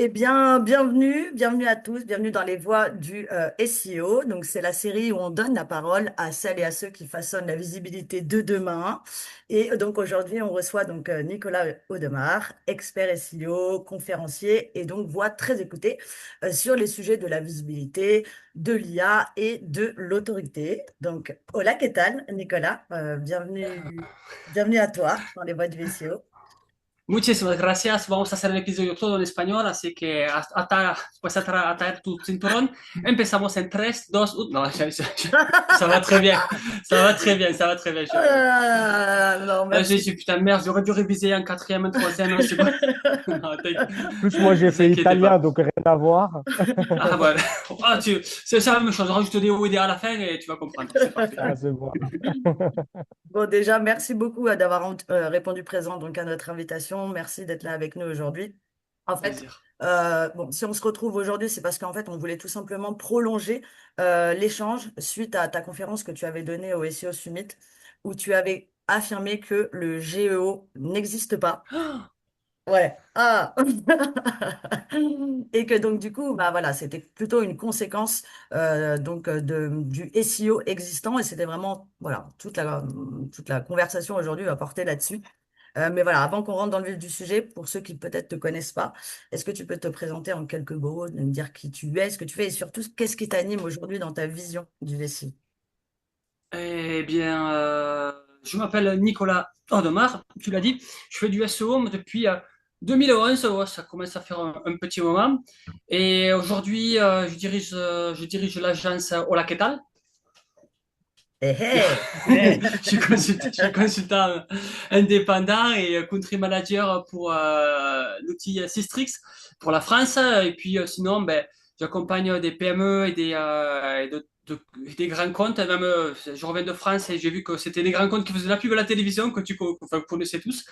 Eh bien, bienvenue à tous, bienvenue dans les voies du SEO. Donc, c'est la série où on donne la parole à celles et à ceux qui façonnent la visibilité de demain. Et donc, aujourd'hui, on reçoit donc Nicolas Audemars, expert SEO, conférencier et donc voix très écoutée sur les sujets de la visibilité, de l'IA et de l'autorité. Donc, hola, ¿qué tal, Nicolas? Bienvenue à toi dans les voies du SEO. Muchísimas gracias. Vamos a hacer el episodio todo en español, así que puedes atar tu cinturón. Empezamos en 3, 2, 1. Non, ça va très bien. Ça va très bien, ça va très bien. Non, J'ai merci. dit, putain, merde, j'aurais dû réviser un quatrième, un troisième, un second. Non, Euh, t'inquiète, Plus moi j'ai vous fait inquiétez italien, pas. donc rien à voir. Ah, voilà. Ah, c'est la même chose. Rajoute des OED à la fin et tu vas comprendre. C'est parfait. Ah, c'est bon. Bon, déjà, merci beaucoup d'avoir répondu présent donc, à notre invitation. Merci d'être là avec nous aujourd'hui. En fait, Plaisir. bon, si on se retrouve aujourd'hui, c'est parce qu'en fait, on voulait tout simplement prolonger l'échange suite à ta conférence que tu avais donnée au SEO Summit, où tu avais affirmé que le GEO n'existe pas. Ouais. Ah. Et que donc du coup, bah voilà, c'était plutôt une conséquence du SEO existant et c'était vraiment voilà toute la conversation aujourd'hui va porter là-dessus. Mais voilà, avant qu'on rentre dans le vif du sujet, pour ceux qui peut-être te connaissent pas, est-ce que tu peux te présenter en quelques mots, me dire qui tu es, ce que tu fais et surtout qu'est-ce qui t'anime aujourd'hui dans ta vision du SEO? Eh bien, je m'appelle Nicolas Audemars, tu l'as dit. Je fais du SEO depuis 2011, ouais, ça commence à faire un petit moment. Et aujourd'hui, je dirige l'agence Hola, ¿qué tal? Eh, hey, eh. Je suis consultant indépendant et country manager pour l'outil Systrix pour la France. Et puis sinon, ben, j'accompagne des PME et des grands comptes. Même, je reviens de France et j'ai vu que c'était des grands comptes qui faisaient la pub à la télévision, que enfin, vous connaissez tous.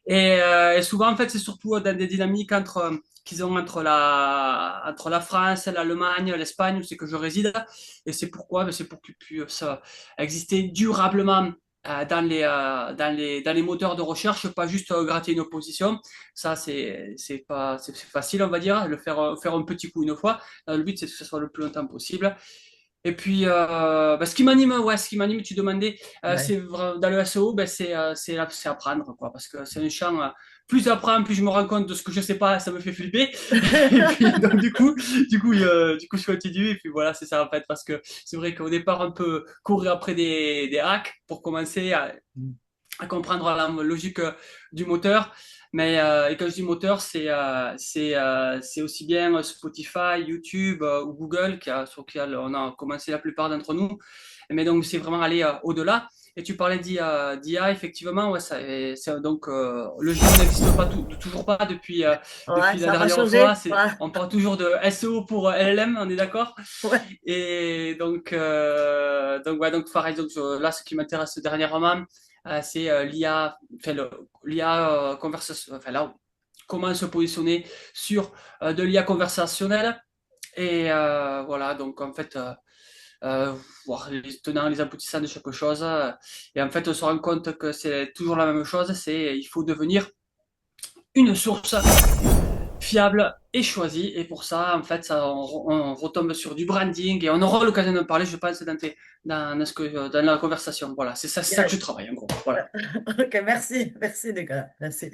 Et souvent, en fait, c'est surtout dans des dynamiques qu'ils ont entre la France, l'Allemagne, l'Espagne, où c'est que je réside. Et c'est pourquoi? Ben, c'est pour qu'ils puissent exister durablement dans les moteurs de recherche, pas juste gratter une position. Ça, c'est facile, on va dire, faire un petit coup une fois. Le but, c'est que ce soit le plus longtemps possible. Et puis, bah, ce qui m'anime, tu demandais, Ouais. dans le SEO, ben, c'est apprendre, quoi, parce que c'est un champ, plus j'apprends, plus je me rends compte de ce que je sais pas, ça me fait flipper. Et puis, donc, du coup, je continue, et puis voilà, c'est ça, en fait, parce que c'est vrai qu'au départ, on peut courir après des hacks pour commencer à comprendre la logique du moteur. Mais et quand je dis moteur, c'est aussi bien Spotify, YouTube ou Google sur qui on a commencé la plupart d'entre nous. Mais donc c'est vraiment aller au-delà. Et tu parlais d'IA, effectivement, ouais, donc le jeu n'existe pas toujours pas Ouais, depuis la ça n'a pas dernière fois. changé. Ouais. On parle toujours de SEO pour LLM, on est d'accord? Ouais. Et donc pareil, là, ce qui m'intéresse dernièrement, c'est l'IA, enfin, l'IA conversation, enfin là, comment se positionner sur de l'IA conversationnelle. Et voilà, donc en fait, voir les tenants, les aboutissants de chaque chose. Et en fait, on se rend compte que c'est toujours la même chose, il faut devenir une source fiable et choisie. Et pour ça, en fait, on retombe sur du branding et on aura l'occasion d'en parler, je pense, dans la conversation. Voilà, c'est ça que je Yes. travaille, en gros. Voilà. Ok, merci. Merci, Nicolas. Merci.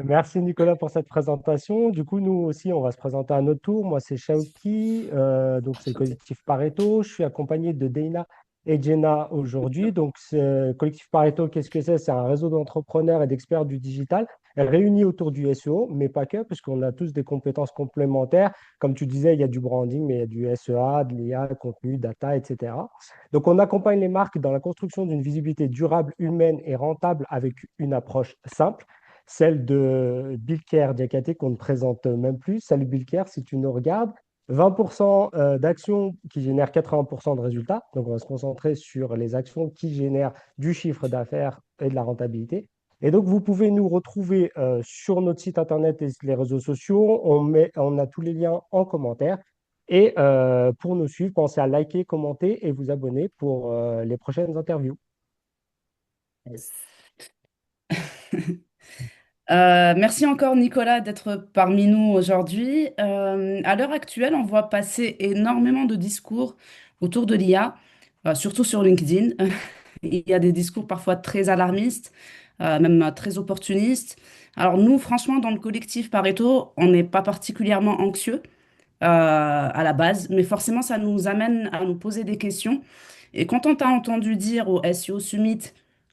Merci Nicolas pour cette présentation. Du coup, nous aussi, on va se présenter à notre tour. Moi, c'est Shaoki, donc c'est le Enchanté. collectif Pareto. Je suis accompagné de Deina et Jenna aujourd'hui. Donc, ce collectif Pareto, qu'est-ce que c'est? C'est un réseau d'entrepreneurs et d'experts du digital réunis autour du SEO, mais pas que, puisqu'on a tous des compétences complémentaires. Comme tu disais, il y a du branding, mais il y a du SEA, de l'IA, contenu, data, etc. Donc, on accompagne les marques dans la construction d'une visibilité durable, humaine et rentable avec une approche simple, celle de Bilker Diakate qu'on ne présente même plus. Salut Bilker, si tu nous regardes. 20% d'actions qui génèrent 80% de résultats. Donc, on va se concentrer sur les actions qui génèrent du chiffre d'affaires et de la rentabilité. Et donc, vous pouvez nous retrouver sur notre site internet et les réseaux sociaux. On a tous les liens en commentaire. Et pour nous suivre, pensez à liker, commenter et vous abonner pour les prochaines interviews. Yes. Merci encore Nicolas d'être parmi nous aujourd'hui. À l'heure actuelle, on voit passer énormément de discours autour de l'IA, surtout sur LinkedIn. Il y a des discours parfois très alarmistes, même très opportunistes. Alors nous, franchement, dans le collectif Pareto, on n'est pas particulièrement anxieux à la base, mais forcément, ça nous amène à nous poser des questions. Et quand on t'a entendu dire au SEO Summit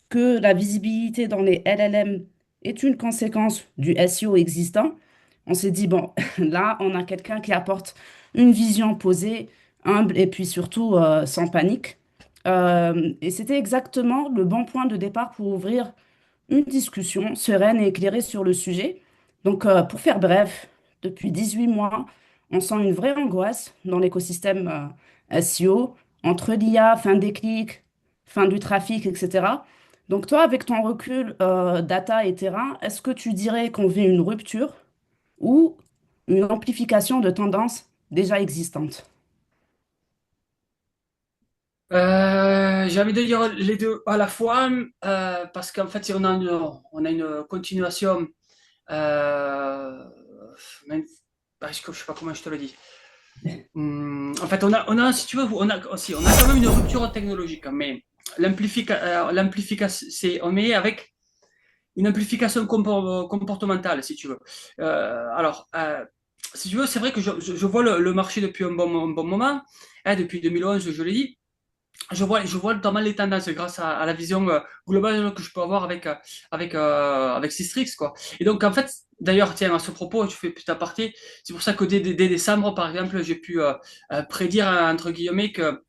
que la visibilité dans les LLM est une conséquence du SEO existant, on s'est dit, bon, là, on a quelqu'un qui apporte une vision posée, humble et puis surtout sans panique. Et c'était exactement le bon point de départ pour ouvrir une discussion sereine et éclairée sur le sujet. Donc, pour faire bref, depuis 18 mois, on sent une vraie angoisse dans l'écosystème SEO entre l'IA, fin des clics, fin du trafic, etc. Donc, toi, avec ton recul data et terrain, est-ce que tu dirais qu'on vit une rupture ou une amplification de tendances déjà existantes? J'ai envie de dire les deux à la fois, parce qu'en fait, si on a une continuation, euh, même- je sais pas comment je te le dis. En fait, si tu veux, on a quand même une rupture technologique, mais l'amplification, on est avec une amplification comportementale, si tu veux. Si tu veux, c'est vrai que je vois le marché depuis un bon moment, hein, depuis 2011, je l'ai dit. Je vois notamment les tendances grâce à la vision globale que je peux avoir avec Systrix, quoi. Et donc, en fait, d'ailleurs, tiens, à ce propos, je fais petit aparté, c'est pour ça que dès décembre, par exemple, j'ai pu prédire, entre guillemets, que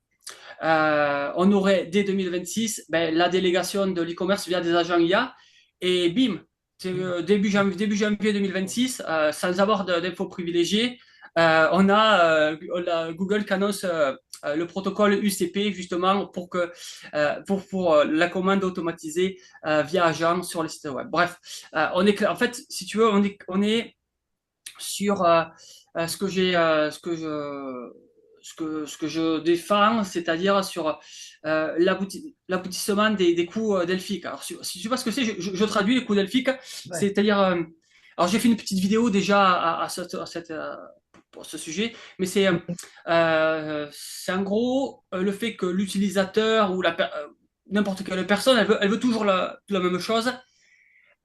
on aurait dès 2026 ben, la délégation de l'e-commerce via des agents IA, et bim, début janvier 2026, sans avoir d'infos privilégiées, on a Google qui annonce le protocole UCP justement pour la commande automatisée via agent sur les sites web. Bref, en fait, si tu veux, on est sur ce que je défends, c'est-à-dire sur l'aboutissement des coûts delphiques. Alors, si tu sais pas ce que c'est, je traduis les coûts delphiques, Ouais. c'est-à-dire, alors j'ai fait une petite vidéo déjà pour ce sujet, mais c'est en gros le fait que l'utilisateur ou n'importe quelle personne, elle veut toujours la même chose.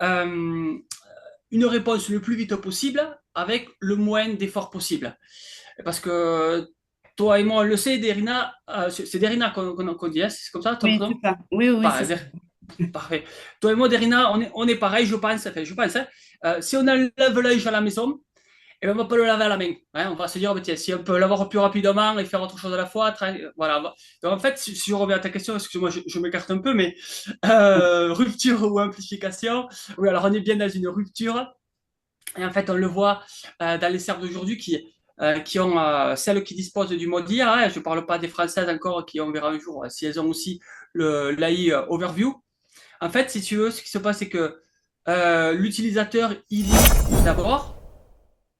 Euh, une réponse le plus vite possible avec le moins d'efforts possible. Parce que toi et moi, on le sait, Derina, c'est Derina qu'on dit, hein, c'est comme ça ton Oui, c'est prénom? ça. Oui, oui, oui, c'est ça. Parfait. Toi et moi, Derina, on est pareil, je pense. Hein. Si on enlève l'œil à la maison, et ben, on va pas le laver à la main. Hein. On va se dire, bah, tiens, si on peut l'avoir plus rapidement et faire autre chose à la fois, voilà. Donc, en fait, si je reviens à ta question, excuse-moi, je m'écarte un peu, mais rupture ou amplification, oui, alors on est bien dans une rupture. Et en fait, on le voit dans les serves d'aujourd'hui qui ont celles qui disposent du mode IA. Hein, je ne parle pas des françaises encore qui, on verra un jour si elles ont aussi l'AI overview. En fait, si tu veux, ce qui se passe, c'est que l'utilisateur, il lit d'abord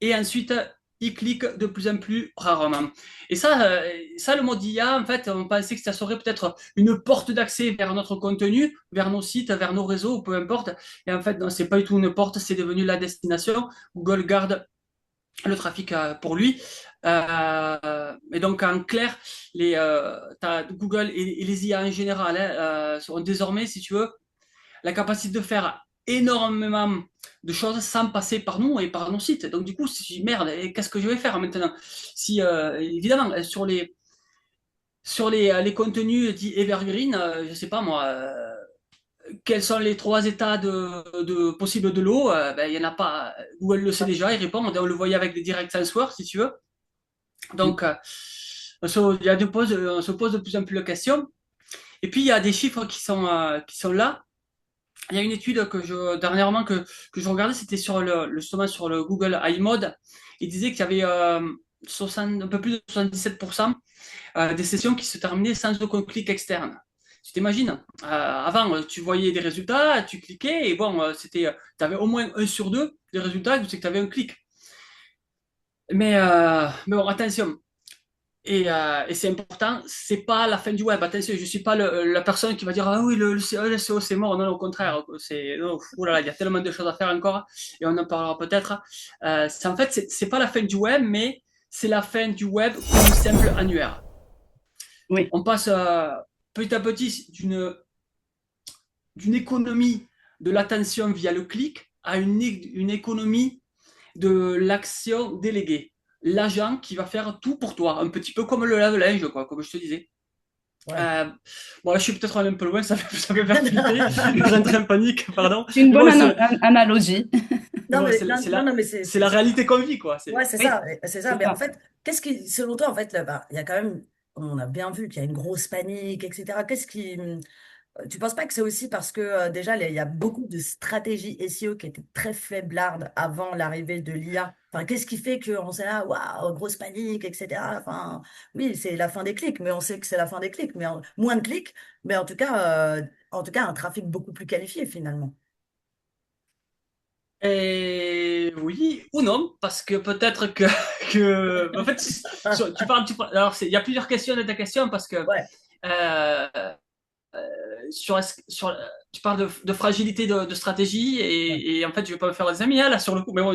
et ensuite, il clique de plus en plus rarement. Et ça, le mode IA, en fait, on pensait que ça serait peut-être une porte d'accès vers notre contenu, vers nos sites, vers nos réseaux, peu importe. Et en fait, non, c'est pas du tout une porte, c'est devenu la destination. Google garde le trafic pour lui. Et donc, en clair, Google et les IA en général sont désormais, si tu veux, la capacité de faire énormément de choses sans passer par nous et par nos sites. Donc du coup, si je dis merde, qu'est-ce que je vais faire maintenant? Si évidemment sur les contenus dits evergreen, je sais pas moi, quels sont les trois états possibles de l'eau? Ben, il y en a pas. Google le sait déjà, il répond. On le voyait avec des direct answers, si tu veux. Donc on se pose de plus en plus la question. Et puis il y a des chiffres qui sont là. Il y a une étude dernièrement que je regardais, c'était justement sur le Google iMode. Il disait qu'il y avait un peu plus de 77% des sessions qui se terminaient sans aucun clic externe. Tu t'imagines? Avant, tu voyais des résultats, tu cliquais et bon, tu avais au moins un sur deux des résultats, c'est que tu avais un clic. Mais bon, attention, Et c'est important, c'est pas la fin du web. Attention, je suis pas la personne qui va dire ah oui le SEO c'est mort. Non, non, au contraire, c'est non, oh là là, il y a tellement de choses à faire encore et on en parlera peut-être. En fait c'est pas la fin du web, mais c'est la fin du web comme simple annuaire. Oui, On passe petit à petit d'une économie de l'attention via le clic à une économie de l'action déléguée. L'agent qui va faire tout pour toi, un petit peu comme le lave-linge, quoi, comme je te disais. Ouais. Euh, bon, là, je suis peut-être allé un peu loin, ça fait faire flipper, je rentre en panique, pardon. c'est une Mais bonne bon, analogie. Non, mais, non, non, non, mais c'est la réalité qu'on vit, quoi. ouais, c'est Oui, ça, c'est ça. c'est Mais en ça. fait, qu'est-ce qui, selon toi, en fait, là, bah, il y a quand même, on a bien vu qu'il y a une grosse panique, etc. Qu'est-ce qui, tu penses pas que c'est aussi parce que déjà, il y a beaucoup de stratégies SEO qui étaient très faiblardes avant l'arrivée de l'IA? Enfin, qu'est-ce qui fait qu'on s'est là, waouh, grosse panique, etc. Enfin, oui, c'est la fin des clics, mais on sait que c'est la fin des clics, mais moins de clics, mais en tout cas, un trafic beaucoup plus qualifié finalement. Et oui ou non, parce que peut-être en fait, alors il y a plusieurs questions dans ta question, parce que Ouais. euh, tu parles de fragilité de stratégie, Ouais. et en fait, je vais pas me faire des amis là sur le coup, mais bon,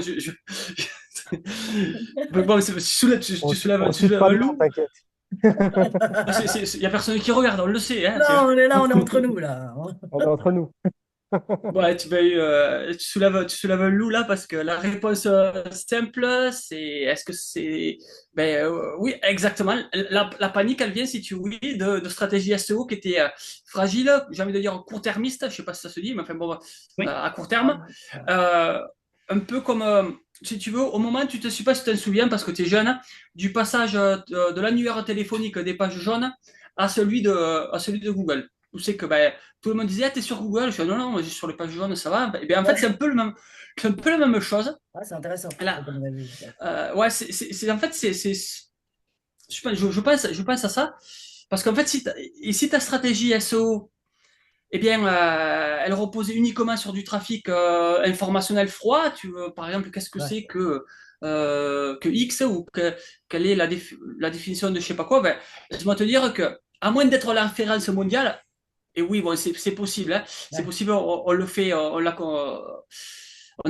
mais bon, tu On cite soulèves pas un de nom, loup. t'inquiète. Il y a personne qui regarde, on le sait, hein, Non, on est là, on est entre nous là. On est entre nous. ouais, tu soulèves un loup là, parce que la réponse simple, c'est est-ce que c'est. Ben oui, exactement. La panique, elle vient, si tu oui, de stratégie SEO qui était fragile, j'ai envie de dire court-termiste, je sais pas si ça se dit, mais enfin bon, Oui, à court terme. Euh, un peu comme, si tu veux, au moment, tu te sais pas si tu te souviens, parce que tu es jeune, du passage de l'annuaire téléphonique des pages jaunes à celui de Google. Où c'est que ben, tout le monde disait, ah, t'es sur Google? Je dis, non, non, moi, je suis sur les pages jaunes, ça va. Et bien, en fait, Ouais. c'est un peu la même chose. Ah, c'est intéressant. Là, Comme on a vu. ouais, en fait, je pense à ça. Parce qu'en fait, si ta stratégie SEO, eh bien, elle reposait uniquement sur du trafic informationnel froid, par exemple, qu'est-ce que Ouais. c'est que X, ou quelle est la définition de je sais pas quoi, ben, laisse-moi te dire que, à moins d'être la référence mondiale, et oui, bon, c'est possible, hein. C'est Ouais. possible, on le fait, on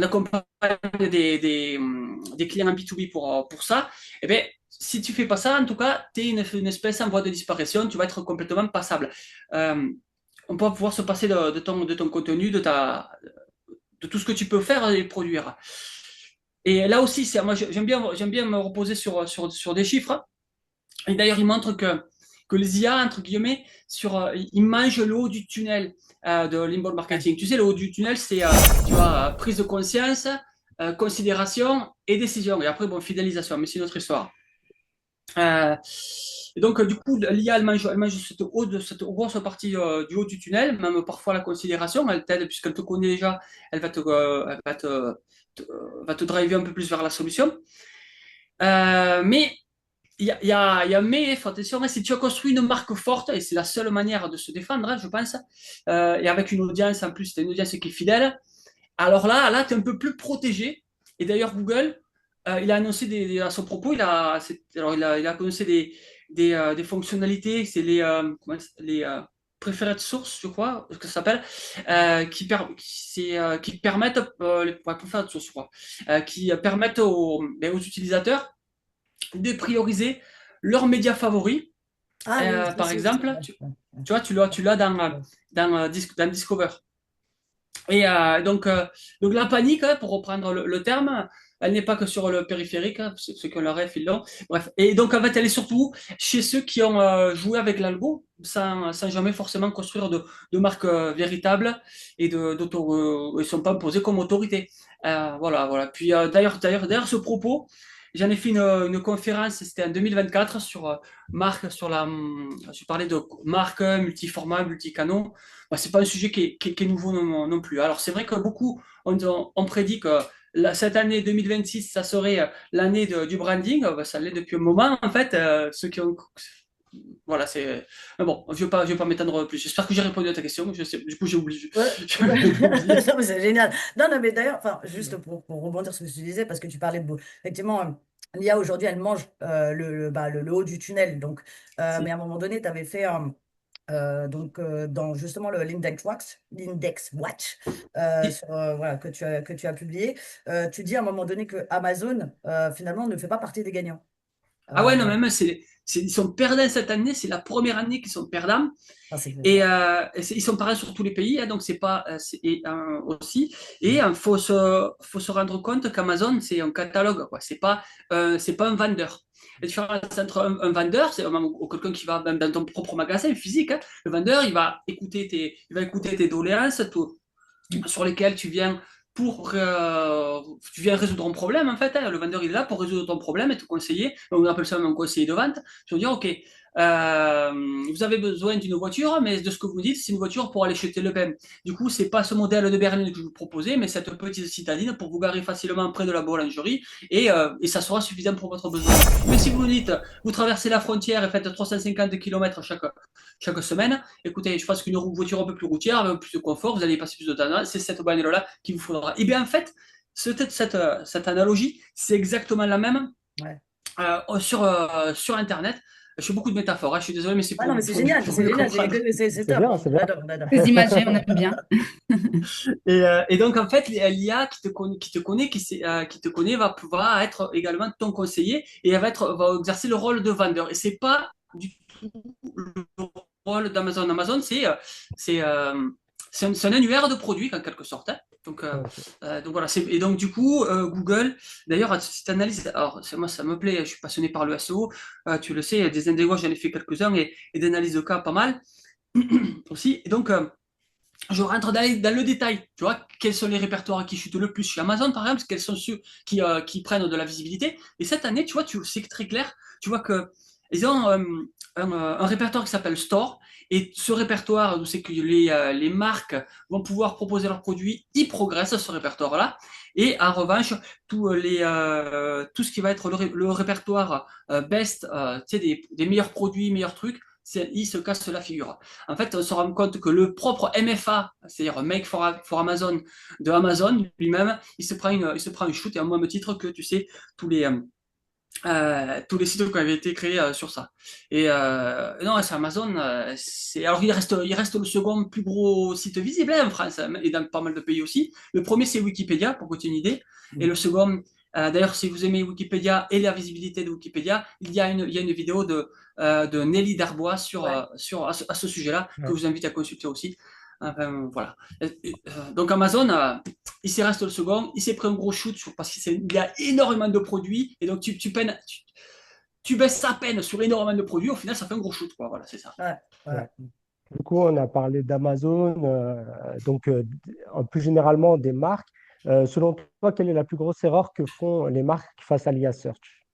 accompagne des clients en B2B pour ça. Eh bien, si tu fais pas ça, en tout cas, tu es une espèce en voie de disparition, tu vas être complètement passable. Euh, on va pouvoir se passer de ton contenu, de tout ce que tu peux faire et produire. Et là aussi, moi, j'aime bien me reposer sur des chiffres. Et d'ailleurs, il montre que les IA, entre guillemets, ils mangent le haut du tunnel de l'inbound Ouais. marketing. Tu sais, le haut du tunnel, c'est tu vois, prise de conscience, considération et décision. Et après, bon, fidélisation, mais c'est une autre histoire. Euh, et donc, du coup, l'IA, elle mange cette grosse partie du haut du tunnel, même parfois la considération. Elle t'aide, puisqu'elle te connaît déjà, elle va te driver un peu plus vers la solution. Mais il y a un mais, il faut attention, hein, si tu as construit une marque forte, et c'est la seule manière de se défendre, hein, je pense, et avec une audience, en plus, tu as une audience qui est fidèle, alors là tu es un peu plus protégé. Et d'ailleurs, Google, il a annoncé à son propos, il a annoncé des fonctionnalités, c'est les preferred sources, je crois, ce que ça s'appelle, qui permettent, les preferred sources, je crois, qui permettent aux utilisateurs de prioriser leurs médias favoris. Ah oui, ça Par c'est aussi. exemple, Ouais. Ouais. tu vois, tu l'as dans Discover. Et donc la panique, hein, pour reprendre le terme, elle n'est pas que sur le périphérique, hein, ceux qui ont le ref, ils l'ont. Bref. Et donc, en fait, elle est surtout chez ceux qui ont joué avec l'algo sans jamais forcément construire de marque véritable, et ils ne sont pas imposés comme autorité. Voilà, voilà. Puis d'ailleurs, ce propos, j'en ai fait une conférence, c'était en 2024, sur je parlais de marque multiformat, multicanaux. Bah, c'est pas un sujet qui est nouveau non plus. Alors, c'est vrai que beaucoup on prédit que cette année 2026, ça serait l'année du branding. Bah, ça l'est depuis un moment, en fait. Ceux qui ont. Voilà, c'est. Mais bon, je vais pas m'étendre plus. J'espère que j'ai répondu à ta question. Je sais, du coup, j'ai oublié. Ouais. J'ai oublié. Non, mais c'est génial. Non, non, mais d'ailleurs, enfin, juste pour rebondir sur ce que tu disais, parce que tu parlais de effectivement, l'IA aujourd'hui, elle mange le haut du tunnel. Donc, mais à un moment donné, tu avais fait dans justement l'Index Watch voilà, que tu as publié, tu dis à un moment donné que Amazon finalement ne fait pas partie des gagnants. Ah ouais, non, Euh, même, ils sont perdants cette année, c'est la première année qu'ils sont perdants. ah, c'est clair. Ils sont pareils sur tous les pays, hein, donc c'est pas aussi. Et il faut se rendre compte qu'Amazon, c'est un catalogue, quoi. C'est pas un vendeur. La différence entre un vendeur, c'est ou quelqu'un qui va même dans ton propre magasin physique, hein. Le vendeur, il va écouter tes doléances, sur lesquels tu viens résoudre un problème en fait, hein. Le vendeur il est là pour résoudre ton problème et te conseiller. On appelle ça même un conseiller de vente. Tu vas dire ok, vous avez besoin d'une voiture, mais de ce que vous me dites, c'est une voiture pour aller chez Le Pen. Du coup, c'est pas ce modèle de berline que je vous proposais, mais cette petite citadine pour vous garer facilement près de la boulangerie et ça sera suffisant pour votre besoin. Mais si vous me dites, vous traversez la frontière et faites 350 km chaque semaine, écoutez, je pense qu'une voiture un peu plus routière, avec plus de confort, vous allez y passer plus de temps, c'est cette bagnole-là qu'il vous faudra. Et bien en fait, cette analogie, c'est exactement la même Ouais. sur Internet. Je fais beaucoup de métaphores, hein, je suis désolé, mais c'est Ah non, mais c'est génial, pour c'est mieux génial, comprendre. c'est C'est top. bien, c'est On bien. adore, on adore. Très imagé, on aime bien. Et donc, en fait, l'IA qui te connaît va pouvoir être également ton conseiller et elle va exercer le rôle de vendeur. Et c'est pas du tout le rôle d'Amazon. Amazon, c'est, euh, c'est un annuaire de produits, en quelque sorte, hein. Ok. Donc voilà. Et donc, du coup, Google, d'ailleurs, cette analyse, alors, moi, ça me plaît, je suis passionné par le SEO, tu le sais, des indégos, j'en ai fait quelques-uns et d'analyse de cas, pas mal aussi. Et donc, je rentre dans le détail. Tu vois, quels sont les répertoires qui chutent le plus chez Amazon, par exemple, quels sont ceux qui prennent de la visibilité. Et cette année, tu vois, c'est très clair. Tu vois que ils ont un répertoire qui s'appelle Store. Et ce répertoire, où c'est que les marques vont pouvoir proposer leurs produits, ils progressent ce répertoire-là. Et en revanche, tout ce qui va être le répertoire best, tu sais, des meilleurs produits, meilleurs trucs, ils se cassent la figure. En fait, on se rend compte que le propre MFA, c'est-à-dire Make for Amazon de Amazon lui-même, il se prend une shoot et au même titre que, tu sais, tous les sites qui avaient été créés sur ça. Et non, c'est Amazon. Alors, il reste le second plus gros site visible, hein, en France, hein, et dans pas mal de pays aussi. Le premier, c'est Wikipédia, pour que tu aies une idée. Et le second, d'ailleurs, si vous aimez Wikipédia et la visibilité de Wikipédia, il y a une vidéo de Nelly Darbois Ouais. à ce sujet-là, que Ouais. je vous invite à consulter aussi. Enfin, voilà. Donc Amazon, il s'y reste le second, il s'est pris un gros shoot parce qu'il y a énormément de produits, et donc tu baisses sa peine sur énormément de produits, au final ça fait un gros shoot, quoi. Voilà, c'est ça. Ouais, Ouais. voilà. Du coup, on a parlé d'Amazon, plus généralement des marques. Selon toi, quelle est la plus grosse erreur que font les marques face à l'IA Search?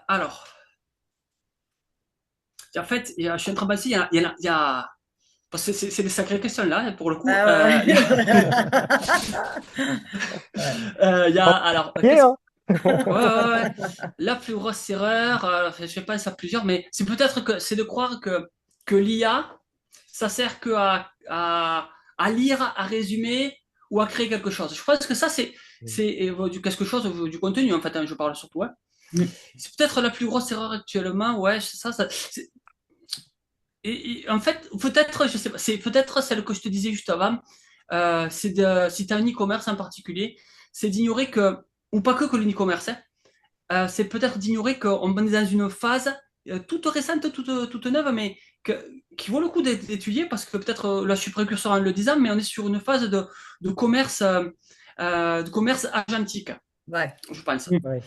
Alors, en fait, je suis en train de penser, il y a parce que c'est des sacrées questions là, pour le coup. Ah Il y a, ouais. Ouais. alors, Ok, hein. ouais, ouais, ouais. La plus grosse erreur, je pense à plusieurs, mais c'est de croire que l'IA, ça sert que à lire, à résumer ou à créer quelque chose. Je pense que ça, c'est du quelque chose, du contenu, en fait, hein, je parle surtout, hein. Mm. C'est peut-être la plus grosse erreur actuellement, ouais, en fait, peut-être, je sais pas, c'est peut-être celle que je te disais juste avant, si tu as un e-commerce en particulier, c'est d'ignorer ou pas que le e-commerce, hein, c'est peut-être d'ignorer qu'on est dans une phase toute récente, toute neuve, mais qui vaut le coup d'étudier parce que peut-être, là je suis précurseur en le disant, mais on est sur une phase de commerce, de commerce agentique, Ouais. je pense. Ouais.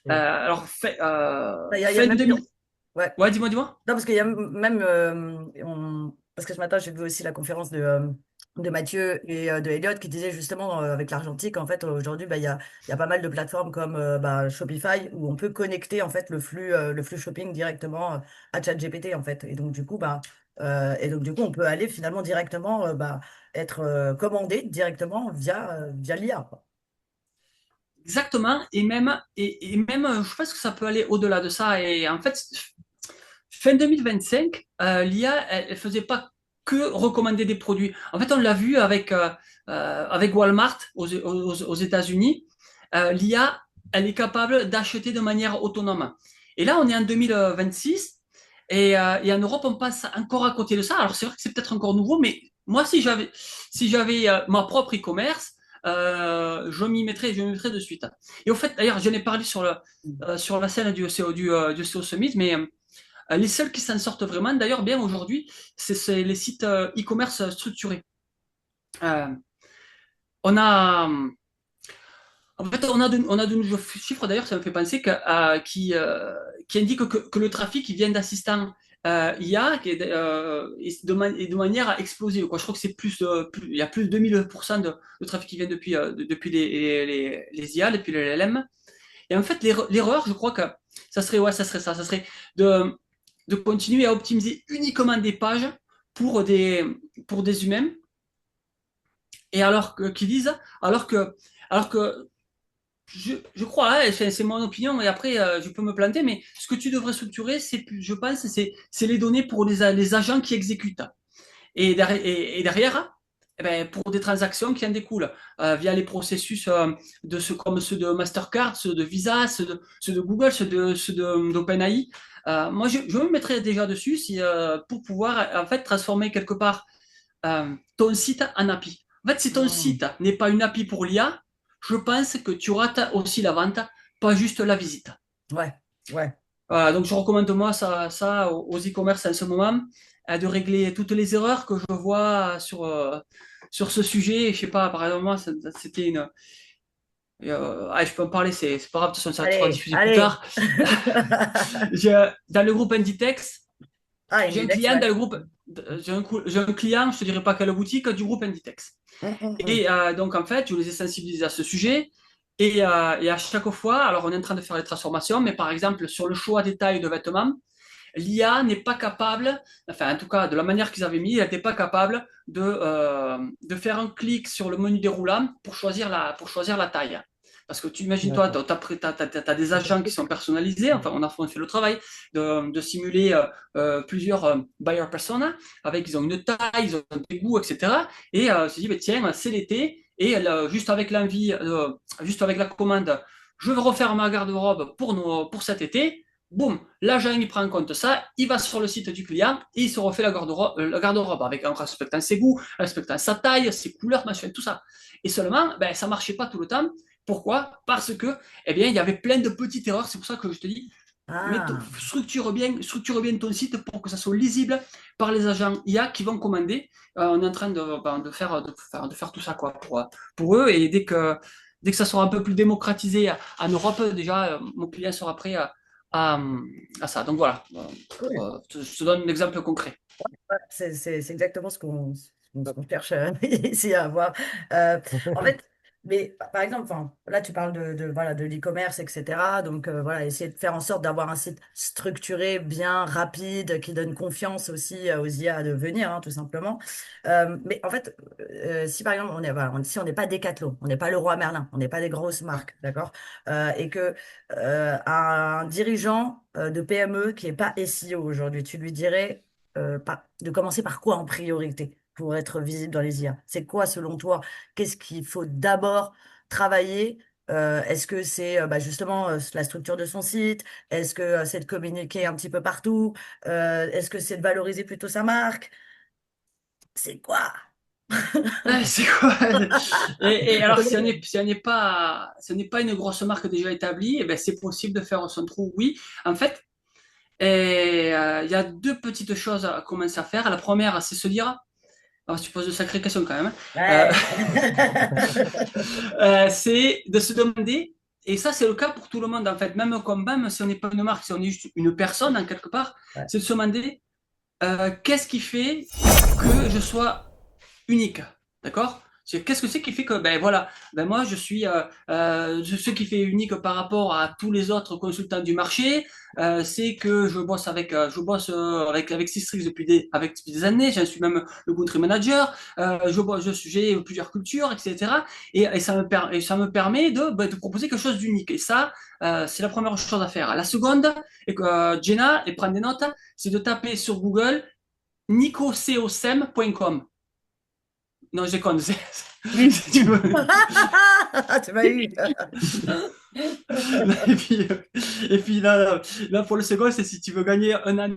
Alors, Il y a fin même 2000. ouais. Ouais, dis-moi. Non, parce qu'il y a même, parce que ce matin, j'ai vu aussi la conférence de Mathieu et de Elliot qui disaient justement avec l'argentique, en fait, aujourd'hui, il y a pas mal de plateformes comme Shopify où on peut connecter en fait le flux shopping directement à ChatGPT en fait. Et donc, du coup, on peut aller finalement directement être commandé directement via l'IA, quoi. Exactement, et même, je pense que ça peut aller au-delà de ça. Et en fait, fin 2025, l'IA, elle faisait pas que recommander des produits. En fait, on l'a vu avec Walmart aux États-Unis. L'IA elle est capable d'acheter de manière autonome. Et là, on est en 2026 et en Europe, on passe encore à côté de ça. Alors, c'est vrai que c'est peut-être encore nouveau, mais moi, si j'avais ma propre e-commerce, je m'y mettrais de suite. Et au fait, d'ailleurs, j'en ai parlé sur la scène du SEO Summit, mais les seuls qui s'en sortent vraiment, d'ailleurs, bien aujourd'hui, c'est les sites e-commerce structurés. Euh, on a, En fait, on a de nouveaux chiffres, d'ailleurs, ça me fait penser qui indiquent que le trafic il vient d'assistants IA et de manière à exploser. Quoi. Je crois que c'est il y a plus de 2000% de trafic qui vient depuis les IA, depuis les LLM. Et en fait, l'erreur, je crois que ça serait de, de continuer à optimiser uniquement des pages pour des, pour des humains, et qui disent, alors que je crois, hein, c'est mon opinion, et après, je peux me planter, mais ce que tu devrais structurer, je pense, c'est les données pour les agents qui exécutent. Et derrière, eh ben, pour des transactions qui en découlent, via les processus comme ceux de Mastercard, ceux de Visa, ceux de Google, d'OpenAI. Moi, je me mettrais déjà dessus pour pouvoir, en fait, transformer quelque part ton site en API. En fait, si ton Hmm. site n'est pas une API pour l'IA, je pense que tu rates aussi la vente, pas juste la visite. Ouais, ouais. Voilà, donc je recommande moi ça aux e-commerce en ce moment, de régler toutes les erreurs que je vois sur ce sujet. Je sais pas, par exemple, moi, c'était une. Je peux en parler, c'est pas grave, de toute façon, ça sera Allez, diffusé plus allez. tard. Dans le groupe Inditex, Ah, j'ai un Indidex, client ouais. dans le groupe, j'ai un client, je te dirai pas quelle boutique, du groupe Inditex. Mm. Et donc, en fait, je les ai sensibilisés à ce sujet. Et à chaque fois, alors on est en train de faire les transformations, mais par exemple, sur le choix des tailles de vêtements, l'IA n'est pas capable, enfin, en tout cas, de la manière qu'ils avaient mis, elle n'était pas capable de faire un clic sur le menu déroulant pour choisir la taille. Parce que tu imagines, toi, tu D'accord. as, des agents qui sont personnalisés, enfin, on fait le travail de simuler plusieurs buyer personas, ils ont une taille, ils ont des goûts, etc. Et on se dit, bah, tiens, c'est l'été, et juste avec l'envie, juste avec la commande, je veux refaire ma garde-robe pour cet été. Boum, l'agent il prend en compte ça, il va sur le site du client et il se refait la garde-robe en respectant ses goûts, en respectant sa taille, ses couleurs, machin, tout ça. Et seulement, ben, ça marchait pas tout le temps. Pourquoi? Parce que, eh bien, il y avait plein de petites erreurs. C'est pour ça que je te dis, Ah, structure bien ton site pour que ça soit lisible par les agents IA qui vont commander. On est en train de faire tout ça quoi, pour eux. Et dès que ça sera un peu plus démocratisé en Europe, déjà, mon client sera prêt à, à ça. Donc voilà, cool. je te donne un exemple concret. Ouais, c'est exactement ce qu'on cherche ici à avoir. Euh, en fait, mais par exemple, enfin, là tu parles voilà, de l'e-commerce, etc. Donc voilà, essayer de faire en sorte d'avoir un site structuré, bien, rapide, qui donne confiance aussi aux IA de venir, hein, tout simplement. Mais en fait, si par exemple voilà, si on n'est pas Decathlon, on n'est pas Leroy Merlin, on n'est pas des grosses marques, d'accord? Et que un dirigeant de PME qui n'est pas SEO aujourd'hui, tu lui dirais de commencer par quoi en priorité pour être visible dans les IA? C'est quoi, selon toi, qu'est-ce qu'il faut d'abord travailler? Est-ce que c'est bah, justement la structure de son site? Est-ce que c'est de communiquer un petit peu partout? Est-ce que c'est de valoriser plutôt sa marque? C'est quoi? Ouais, c'est quoi? Et alors, si on n'est pas une grosse marque déjà établie, eh ben, c'est possible de faire son trou, oui. En fait, il y a deux petites choses à commencer à faire. La première, c'est se dire, alors, tu poses de sacrées questions quand même, hein. Ouais. C'est de se demander, et ça c'est le cas pour tout le monde en fait, même si on n'est pas une marque, si on est juste une personne en quelque part, Ouais. c'est de se demander qu'est-ce qui fait que je sois unique, d'accord? Qu'est-ce que c'est qui fait que, ben voilà, ben moi ce qui fait unique par rapport à tous les autres consultants du marché, c'est que je bosse avec Systrix depuis des années, j'en suis même le country manager, j'ai plusieurs cultures, etc. Et ça me permet de proposer quelque chose d'unique. Et ça, c'est la première chose à faire. La seconde, Jenna, et prendre des notes, c'est de taper sur Google nicocosem.com. Non, je déconne. Si tu veux. Tu m'as eu. Et puis, là, pour le second, c'est si tu veux gagner un an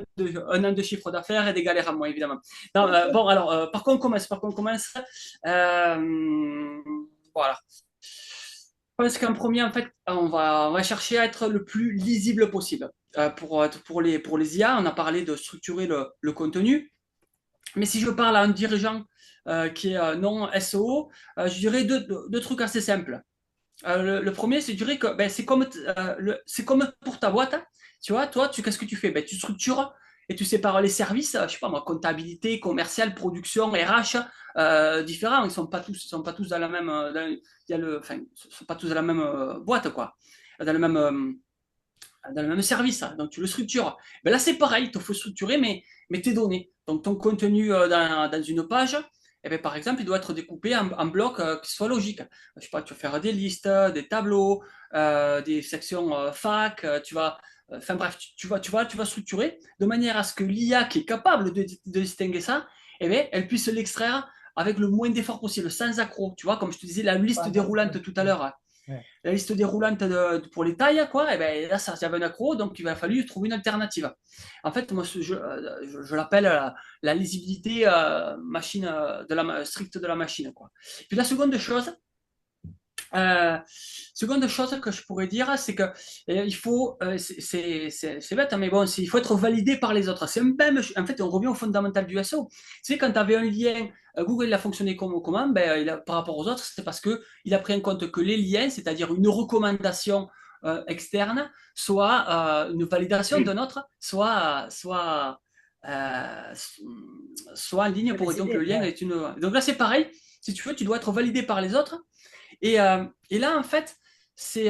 de chiffre d'affaires et des galères à moi, évidemment. Non, bon, alors, par contre, on commence. Par contre, on commence. Voilà. Je pense qu'en premier, en fait, on va chercher à être le plus lisible possible. Pour les IA, on a parlé de structurer le contenu. Mais si je parle à un dirigeant qui est non SEO, je dirais deux trucs assez simples. Le premier, c'est je dirais que ben, c'est comme pour ta boîte. Hein. Tu vois, toi, qu'est-ce que tu fais? Ben, tu structures et tu sépares les services, je sais pas moi, comptabilité, commercial, production, RH, différents. Ils sont pas tous dans la même, enfin, ils sont pas tous dans la même boîte, quoi, dans le même, dans le même service. Hein. Donc tu le structures. Ben là, c'est pareil, il te faut structurer, mais tes données. Donc ton contenu dans une page, eh ben, par exemple, il doit être découpé en blocs qui soient logiques. Je sais pas, tu vas faire des listes, des tableaux, des sections fac, enfin bref, tu vas structurer de manière à ce que l'IA qui est capable de distinguer ça, eh ben, elle puisse l'extraire avec le moins d'efforts possible, sans accroc. Tu vois, comme je te disais, la liste déroulante tout à l'heure, hein. Ouais. La liste déroulante pour les tailles, quoi, et ben là, ça avait un accro, donc il va falloir trouver une alternative. En fait, moi, je l'appelle la lisibilité machine, stricte de la machine, quoi. Puis la euh, seconde chose que je pourrais dire, c'est que il faut, c'est bête, hein, mais bon, il faut être validé par les autres. C'est même, en fait, on revient au fondamental du SEO. Tu sais, quand tu avais un lien, Google il a fonctionné comment? Ben, par rapport aux autres, c'est parce que il a pris en compte que les liens, c'est-à-dire une recommandation externe, soit une validation d'un autre, euh, soit en ligne pour donc le Félicité, lien ouais. est une. Donc là, c'est pareil. Si tu veux, tu dois être validé par les autres. Et là, en fait, c'est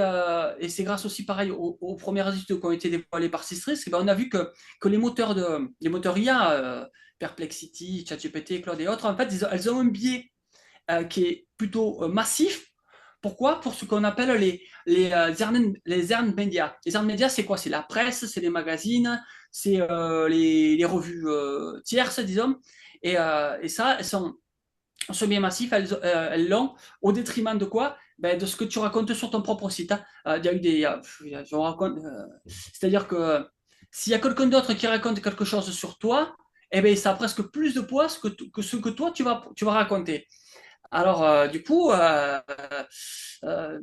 grâce aussi pareil aux premiers résultats qui ont été dévoilés par Systrix, ben, on a vu que les moteurs IA, Perplexity, ChatGPT, Claude et autres, en fait, elles ont un biais qui est plutôt massif. Pourquoi? Pour ce qu'on appelle les earned media. Les earned media, c'est quoi? C'est la presse, c'est les magazines, c'est les revues tierces, disons. Et ça, ce biais massif, elles l'ont au détriment de quoi? Ben, de ce que tu racontes sur ton propre site. Hein. Il y a eu des. C'est-à-dire que s'il y a quelqu'un d'autre qui raconte quelque chose sur toi, eh ben, ça a presque plus de poids que ce que toi tu vas raconter. Alors, du coup, ben, ça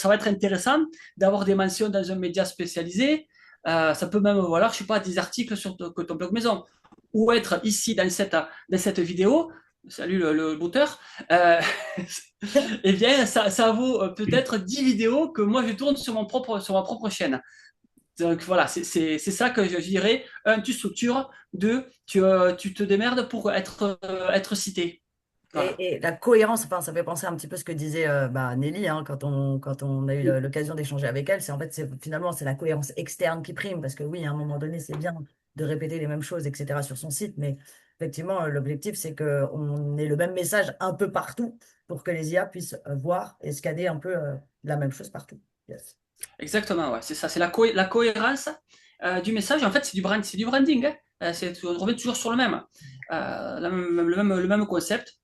va être intéressant d'avoir des mentions dans un média spécialisé. Ça peut même, voilà, je sais pas, des articles sur ton blog maison. Ou être ici dans cette vidéo, salut le brouteur, eh bien, ça vaut peut-être 10 vidéos que moi je tourne sur ma propre chaîne. Donc voilà, c'est ça que je dirais. Un, tu structures. Deux, tu te démerdes pour être cité. Voilà. Et la cohérence, enfin, ça fait penser un petit peu ce que disait Nelly hein, quand on a eu l'occasion d'échanger avec elle. C'est en fait, finalement, c'est la cohérence externe qui prime, parce que oui, à un moment donné, c'est bien de répéter les mêmes choses, etc. sur son site, mais effectivement, l'objectif, c'est qu'on ait le même message un peu partout pour que les IA puissent voir et scanner un peu la même chose partout. Yes. Exactement, ouais, c'est ça, c'est la cohérence du message. En fait, c'est du branding. Hein. On revient toujours sur le même, le même concept.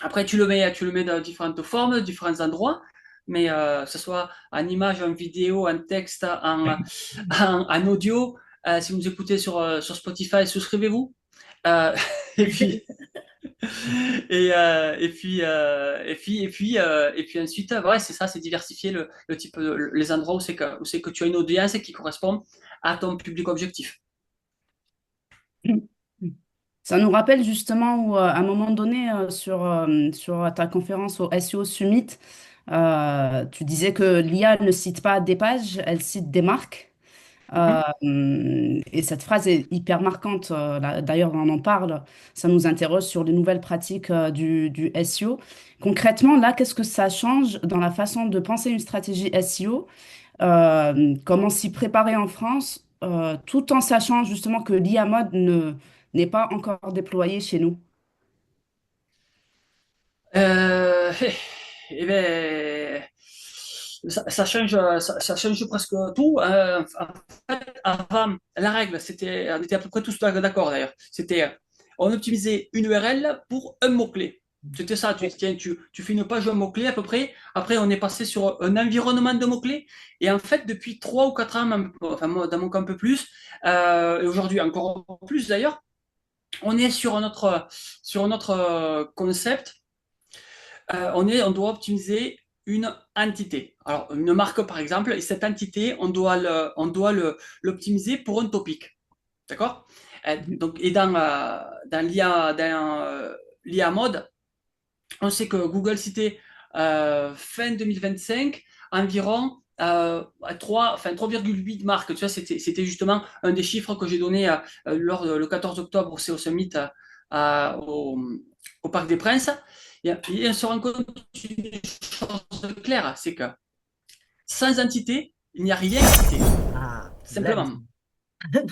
Après, tu le mets dans différentes formes, différents endroits, mais que ce soit en image, en vidéo, en texte, en audio. Si vous nous écoutez sur Spotify, souscrivez-vous. Euh, et puis, et puis ensuite, ouais, c'est ça, c'est diversifier le type, les endroits où c'est que tu as une audience qui correspond à ton public objectif. Ça nous rappelle justement où, à un moment donné, sur ta conférence au SEO Summit, tu disais que l'IA ne cite pas des pages, elle cite des marques. Mhm. Et cette phrase est hyper marquante. D'ailleurs, on en parle. Ça nous interroge sur les nouvelles pratiques du SEO. Concrètement, là, qu'est-ce que ça change dans la façon de penser une stratégie SEO? Comment s'y préparer en France, tout en sachant justement que l'IA mode n'est pas encore déployé chez nous. Euh, eh ben, ça change presque tout. En fait, avant, la règle, on était à peu près tous d'accord d'ailleurs. C'était on optimisait une URL pour un mot-clé. C'était ça, tiens, tu fais une page un mot-clé à peu près. Après, on est passé sur un environnement de mots-clés. Et en fait, depuis 3 ou 4 ans, enfin, moi, dans mon cas un peu plus, et aujourd'hui encore plus d'ailleurs, on est sur notre concept. On doit optimiser une entité. Alors, une marque, par exemple, et cette entité, l'optimiser pour un topic. D'accord? Donc, et l'IA mode, on sait que Google citait fin 2025 environ 3,8 marques. Tu vois, c'était justement un des chiffres que j'ai donné lors le 14 octobre au CEO Summit au Parc des Princes. Et on se rend compte d'une chose claire, c'est que sans entité, il n'y a rien à citer. Ah, Simplement. blême.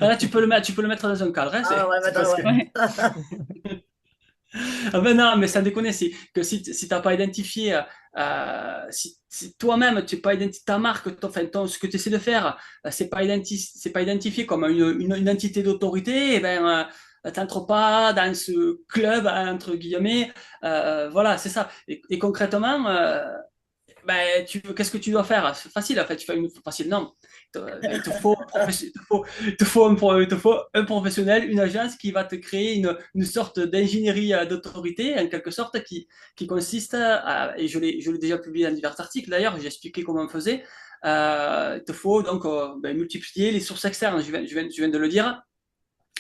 Là, tu peux le mettre dans un cadre. Hein, Ah ouais, c'est attends, parce que ouais. Ouais. ah ben non, mais ça déconne, c'est que si t'as pas identifié, si toi-même tu n'as pas identifié ta marque, ce que tu essaies de faire, c'est pas identifié comme une entité d'autorité, et ben t'entres pas dans ce club entre guillemets, voilà, c'est ça. Et concrètement, ben, qu'est-ce que tu dois faire? C'est facile, en fait. Tu fais facile, non. Il te faut il te faut un professionnel, une agence qui va te créer une sorte d'ingénierie d'autorité, en quelque sorte, qui consiste et je l'ai déjà publié dans divers articles d'ailleurs, j'ai expliqué comment on faisait. Il te faut donc ben, multiplier les sources externes, je viens de le dire,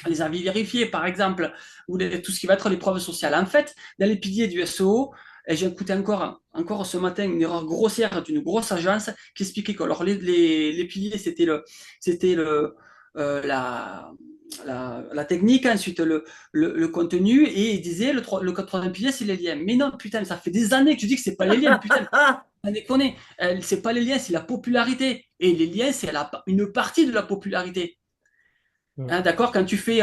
les avis vérifiés, par exemple, ou tout ce qui va être les preuves sociales. En fait, dans les piliers du SEO, et j'ai écouté encore ce matin une erreur grossière d'une grosse agence qui expliquait que alors, les piliers, c'était la technique, ensuite le contenu, et il disait le troisième pilier, c'est les liens. Mais non, putain, ça fait des années que je dis que c'est pas les liens, putain. On déconne, c'est pas les liens, c'est la popularité. Et les liens, c'est une partie de la popularité. Mm. Hein, d'accord, quand tu fais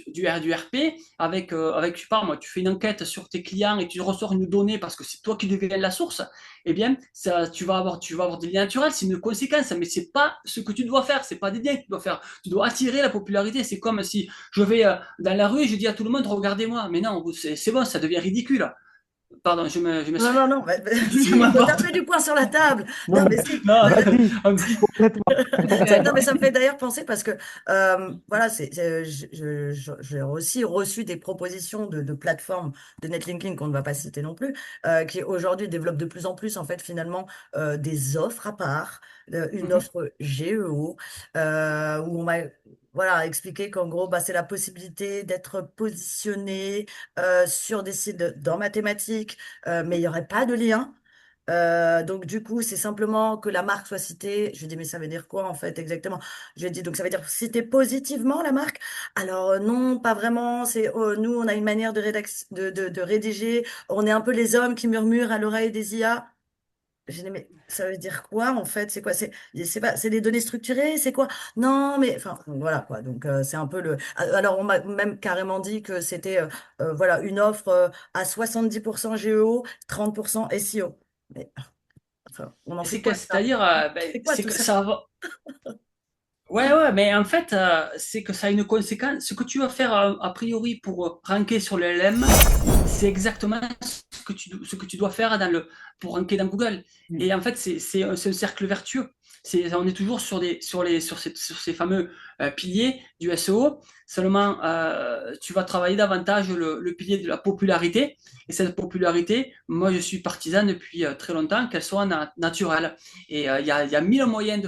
du RP avec, je sais pas moi, tu fais une enquête sur tes clients et tu ressors une donnée parce que c'est toi qui deviens la source, eh bien, ça, tu vas avoir des liens naturels, c'est une conséquence, mais c'est pas ce que tu dois faire, c'est pas des liens que tu dois faire. Tu dois attirer la popularité. C'est comme si je vais dans la rue et je dis à tout le monde, regardez-moi. Mais non, c'est bon, ça devient ridicule. Pardon, je me Non, suis, non, non, je il faut m'emporte. taper du poing sur la table. Non, Non, mais mais si. Non, vas-y, complètement. Non, mais ça me fait d'ailleurs penser parce que, voilà, j'ai aussi reçu des propositions de plateformes de netlinking qu'on ne va pas citer non plus, qui aujourd'hui développent de plus en plus, en fait, finalement, des offres à part, une Mhm. offre GEO, où on m'a, voilà, expliqué qu'en gros, bah, c'est la possibilité d'être positionné sur des sites dans mathématiques, mais il n'y aurait pas de lien. Donc du coup, c'est simplement que la marque soit citée. Je lui dis, mais ça veut dire quoi en fait exactement? Je lui ai dit, donc ça veut dire citer positivement la marque? Alors non, pas vraiment. Nous, on a une manière de rédiger. On est un peu les hommes qui murmurent à l'oreille des IA. J'ai dit, mais ça veut dire quoi en fait? C'est quoi? C'est pas, c'est des données structurées? C'est quoi? Non, mais enfin voilà quoi. Donc c'est un peu le. Alors on m'a même carrément dit que c'était voilà une offre à 70% GEO, 30% SEO. Mais enfin, on en fait quoi de ça? C'est-à-dire, ben, C'est quoi c'est tout que ça? ça va. Ouais, ouais, mais en fait, c'est que ça a une conséquence. Ce que tu vas faire a priori pour ranker sur le LM, c'est exactement ce que tu dois faire pour ranker dans Google. Et en fait, c'est un cercle vertueux. On est toujours sur ces fameux piliers du SEO. Seulement, tu vas travailler davantage le pilier de la popularité. Et cette popularité, moi, je suis partisan depuis très longtemps qu'elle soit naturelle. Et il y a mille moyens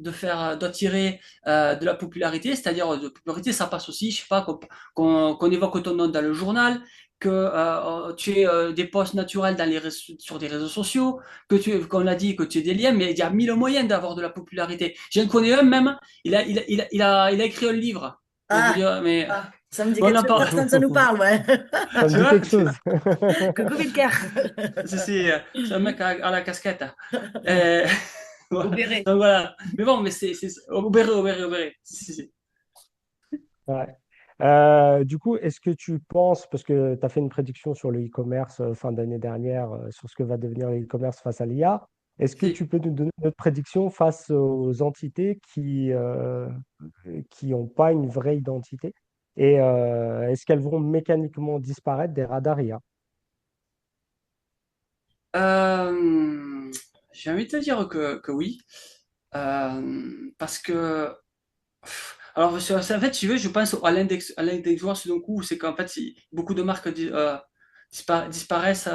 d'attirer de la popularité, c'est-à-dire de popularité, ça passe aussi, je sais pas, qu'on évoque ton nom dans le journal, que tu aies des posts naturels sur des réseaux sociaux, qu'on l'a dit, que tu aies des liens, mais il y a mille moyens d'avoir de la popularité. J'en connais un même, il a écrit un livre. Donc, je veux Ah, dire, mais ça me dit bon, on quelque en chose. parle, Ça nous parle, ouais. Ça me tu dit vois? quelque chose. Coucou Milker. C'est un mec à la casquette. Euh, Au voilà. béret. Donc voilà. Mais bon, mais c'est obéré, obéré, obéré. Si. Ouais. Du coup, est-ce que tu penses, parce que tu as fait une prédiction sur le e-commerce fin d'année dernière, sur ce que va devenir le e-commerce face à l'IA, Est-ce que Si. tu peux nous donner notre prédiction face aux entités qui n'ont pas une vraie identité? Et est-ce qu'elles vont mécaniquement disparaître des radars IA? Euh, j'ai envie de te dire que oui. Parce que alors, en fait, si tu veux, je pense à l'index joueur d'un coup, c'est qu'en fait, beaucoup de marques disparaissent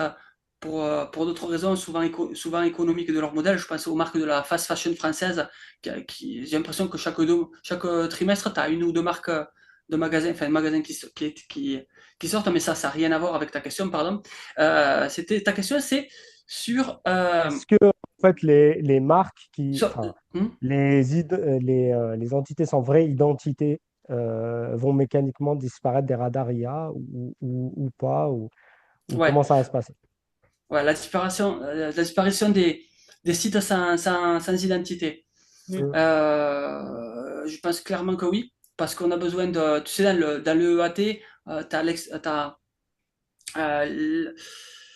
pour d'autres raisons, souvent économiques de leur modèle. Je pense aux marques de la fast fashion française, j'ai l'impression que chaque trimestre, tu as une ou deux marques de magasins, enfin, magasins qui sortent, mais ça n'a rien à voir avec ta question, pardon. Ta question, c'est sur, Est-ce que en fait les marques sur- enfin hmm. les entités sans vraie identité vont mécaniquement disparaître des radars IA ou pas ou Ouais. comment ça va se passer? Ouais, la disparition des sites sans identité. Mm. Je pense clairement que oui, parce qu'on a besoin de, tu sais, dans le EAT, t'as,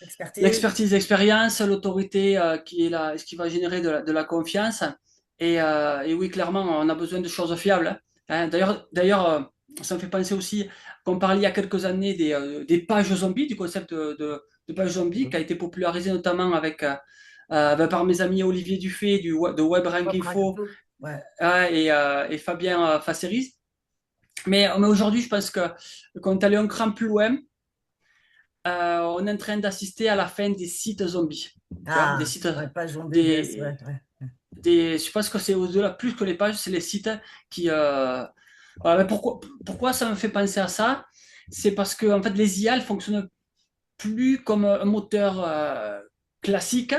Expertise. l'expertise d'expérience, l'autorité qui est là, ce qui va générer de la confiance. Et oui, clairement, on a besoin de choses fiables. Hein. D'ailleurs, ça me fait penser aussi qu'on parlait il y a quelques années des pages zombies, du concept de page zombie, qui a été popularisé notamment par mes amis Olivier Dufay de Pas WebRank braque Info tout. Ouais. et Fabien Fasseris. Mais aujourd'hui, je pense que quand on est un cran plus loin, on est en train d'assister à la fin des sites zombies. Tu vois, des Ah, sites, ouais, pas zombie, yes, des, ouais, ouais. je pense que c'est au-delà, plus que les pages, c'est les sites qui. Voilà, mais pourquoi ça me fait penser à ça? C'est parce que en fait, les IA elles fonctionnent plus comme un moteur classique.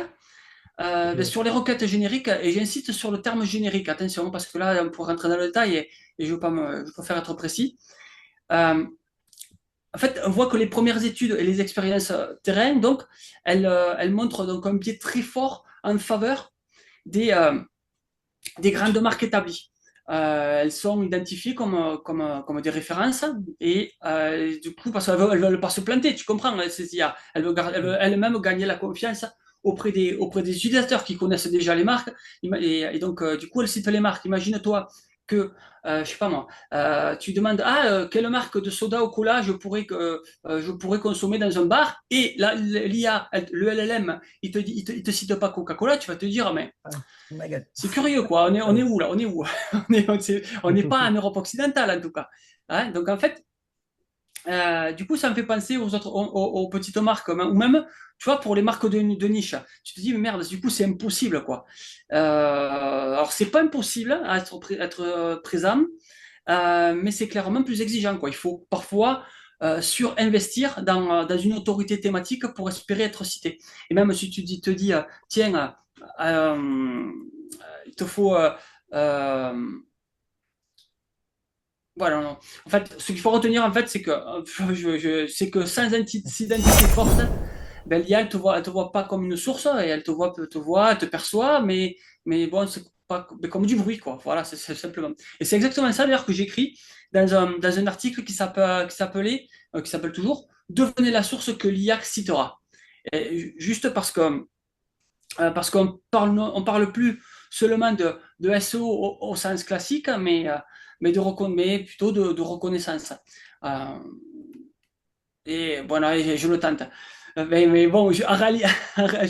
Mais Mhm. sur les requêtes génériques, et j'insiste sur le terme générique, attention, parce que là, on pourrait rentrer dans le détail et je préfère être précis. Euh, En fait, on voit que les premières études et les expériences terrain, donc, elles montrent donc un biais très fort en faveur des grandes marques établies. Elles sont identifiées comme des références et du coup, parce qu'elles ne veulent pas se planter, tu comprends, ces IA. Elles veulent elles-mêmes gagner la confiance auprès des utilisateurs qui connaissent déjà les marques. Et donc, du coup, elles citent les marques. Imagine-toi que, je sais pas moi, tu demandes quelle marque de soda au cola je pourrais consommer dans un bar et là, l'IA, le LLM, il te cite pas Coca-Cola, tu vas te dire, mais Ouais, ma gueule. c'est curieux, quoi. On est Ouais. où là? On est où? On n'est pas en Europe occidentale, en tout cas. Hein. Donc, en fait, du coup, ça me fait penser aux petites marques, ou même, tu vois, pour les marques de niche. Tu te dis, mais merde, du coup, c'est impossible, quoi. Alors, c'est pas impossible à être présent, mais c'est clairement plus exigeant, quoi. Il faut parfois surinvestir dans une autorité thématique pour espérer être cité. Et même si te dis, tiens, il te faut voilà, non. En fait, ce qu'il faut retenir, en fait, c'est que, c'est que sans identité forte, ben, l'IA, elle te voit pas comme une source, et elle te perçoit, mais bon, c'est pas mais comme du bruit, quoi. Voilà, c'est simplement. Et c'est exactement ça, d'ailleurs, que j'écris dans un article qui s'appelle toujours Devenez la source que l'IA citera. Et juste parce qu'on parle plus seulement de SEO au sens classique, mais plutôt de reconnaissance. Euh, et voilà, je le tente. Mais bon, je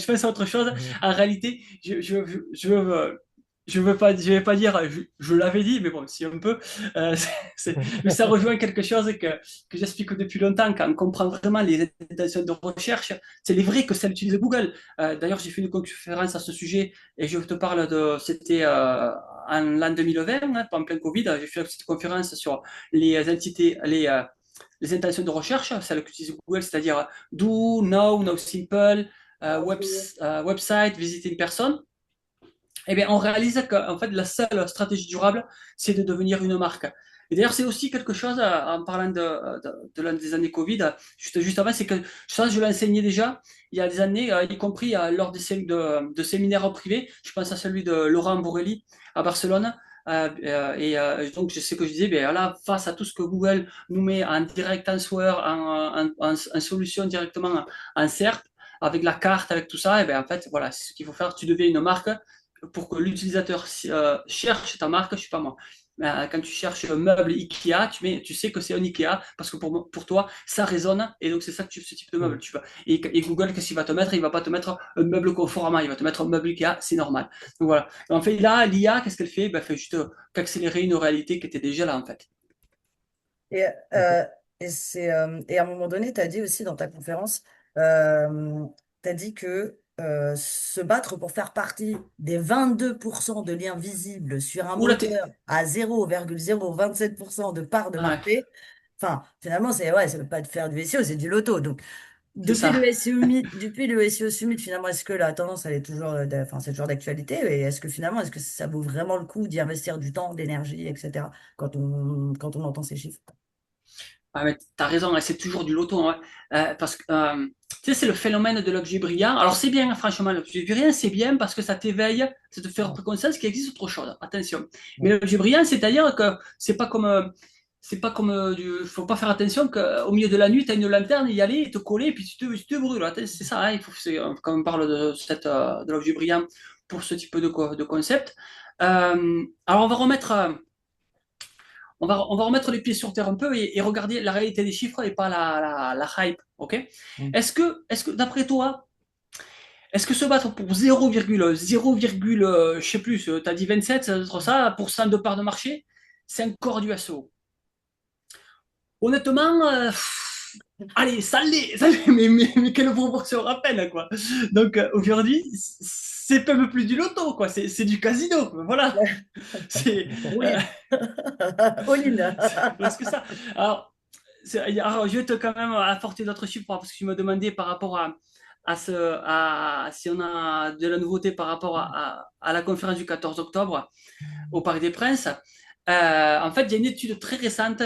pense à autre chose. Mhm. En réalité, je vais pas dire, je l'avais dit, mais bon, si un peu, mais ça rejoint quelque chose que j'explique depuis longtemps. Quand on comprend vraiment les intentions de recherche, c'est les vraies que celles utilisées Google. D'ailleurs, j'ai fait une conférence à ce sujet et je te parle c'était en l'an 2020, hein, en plein Covid. J'ai fait cette conférence sur les entités, les intentions de recherche, celles qu'utilise Google, c'est-à-dire do, now, now simple, Bonjour. website, visiter une personne. Eh bien, on réalise qu'en fait, la seule stratégie durable, c'est de devenir une marque. Et d'ailleurs, c'est aussi quelque chose, en parlant de l'un des années Covid, juste avant, c'est que ça, je l'enseignais déjà il y a des années, y compris lors de séminaires privés. Je pense à celui de Laurent Borelli à Barcelone. Et donc, je sais que je disais, ben, là, face à tout ce que Google nous met en direct answer, en solution directement en SERP, avec la carte, avec tout ça, et bien en fait, voilà, c'est ce qu'il faut faire. Tu deviens une marque pour que l'utilisateur cherche ta marque, je sais pas moi. Quand tu cherches un meuble Ikea, tu sais que c'est un Ikea parce que pour toi, ça résonne et donc c'est ça que ce type de meuble. Mm. Tu vois. Et Google, qu'est-ce qu'il va te mettre? Il va pas te mettre un meuble Conforama, il va te mettre un meuble Ikea, c'est normal. Donc voilà. Et en fait, là, l'IA, qu'est-ce qu'elle fait? Ben, elle fait juste qu'accélérer une réalité qui était déjà là en fait. Et, Ok. euh, et à un moment donné, tu as dit aussi dans ta conférence, tu as dit que se battre pour faire partie des 22% de liens visibles sur un Oula, moteur à 0,027% de part de ouais, marché, enfin, finalement, c'est ouais, ça ne veut pas te faire du SEO, c'est du loto. Donc, c'est depuis le ça. SEO Summit, depuis le SEO Summit, finalement, est-ce que la tendance, elle est toujours, enfin, c'est toujours d'actualité? Et est-ce que finalement, est-ce que ça vaut vraiment le coup d'y investir du temps, de l'énergie, etc., quand on entend ces chiffres? Ah, mais t'as raison, hein, c'est toujours du loto, hein. Parce que tu sais, c'est le phénomène de l'objet brillant. Alors c'est bien, franchement, l'objet brillant, c'est bien parce que ça t'éveille, ça te fait prendre conscience qu'il existe autre chose. Attention. Mais Mm. l'objet brillant, c'est-à-dire que c'est pas comme faut pas faire attention qu'au milieu de la nuit, tu as une lanterne, y aller, te coller, et puis tu te brûles. C'est ça, hein, quand on parle de l'objet brillant pour ce type de concept. Alors on va remettre les pieds sur terre un peu et regarder la réalité des chiffres et pas la hype, ok? Mm. Est-ce que d'après toi, est-ce que se battre pour 0,0, je sais plus, tu as dit 27, ça doit être ça, pour cent de part de marché, c'est encore du SEO? Honnêtement, allez, ça l'est, mais quelle proportion rappelle, quoi. Donc aujourd'hui, c'est pas un peu plus du loto, quoi, c'est du casino, voilà. C'est All euh, in. All in. c'est presque ça. Alors, alors, je vais te quand même apporter d'autres chiffres parce que tu me demandais par rapport à si on a de la nouveauté par rapport à la conférence du 14 octobre au Parc des Princes. En fait, il y a une étude très récente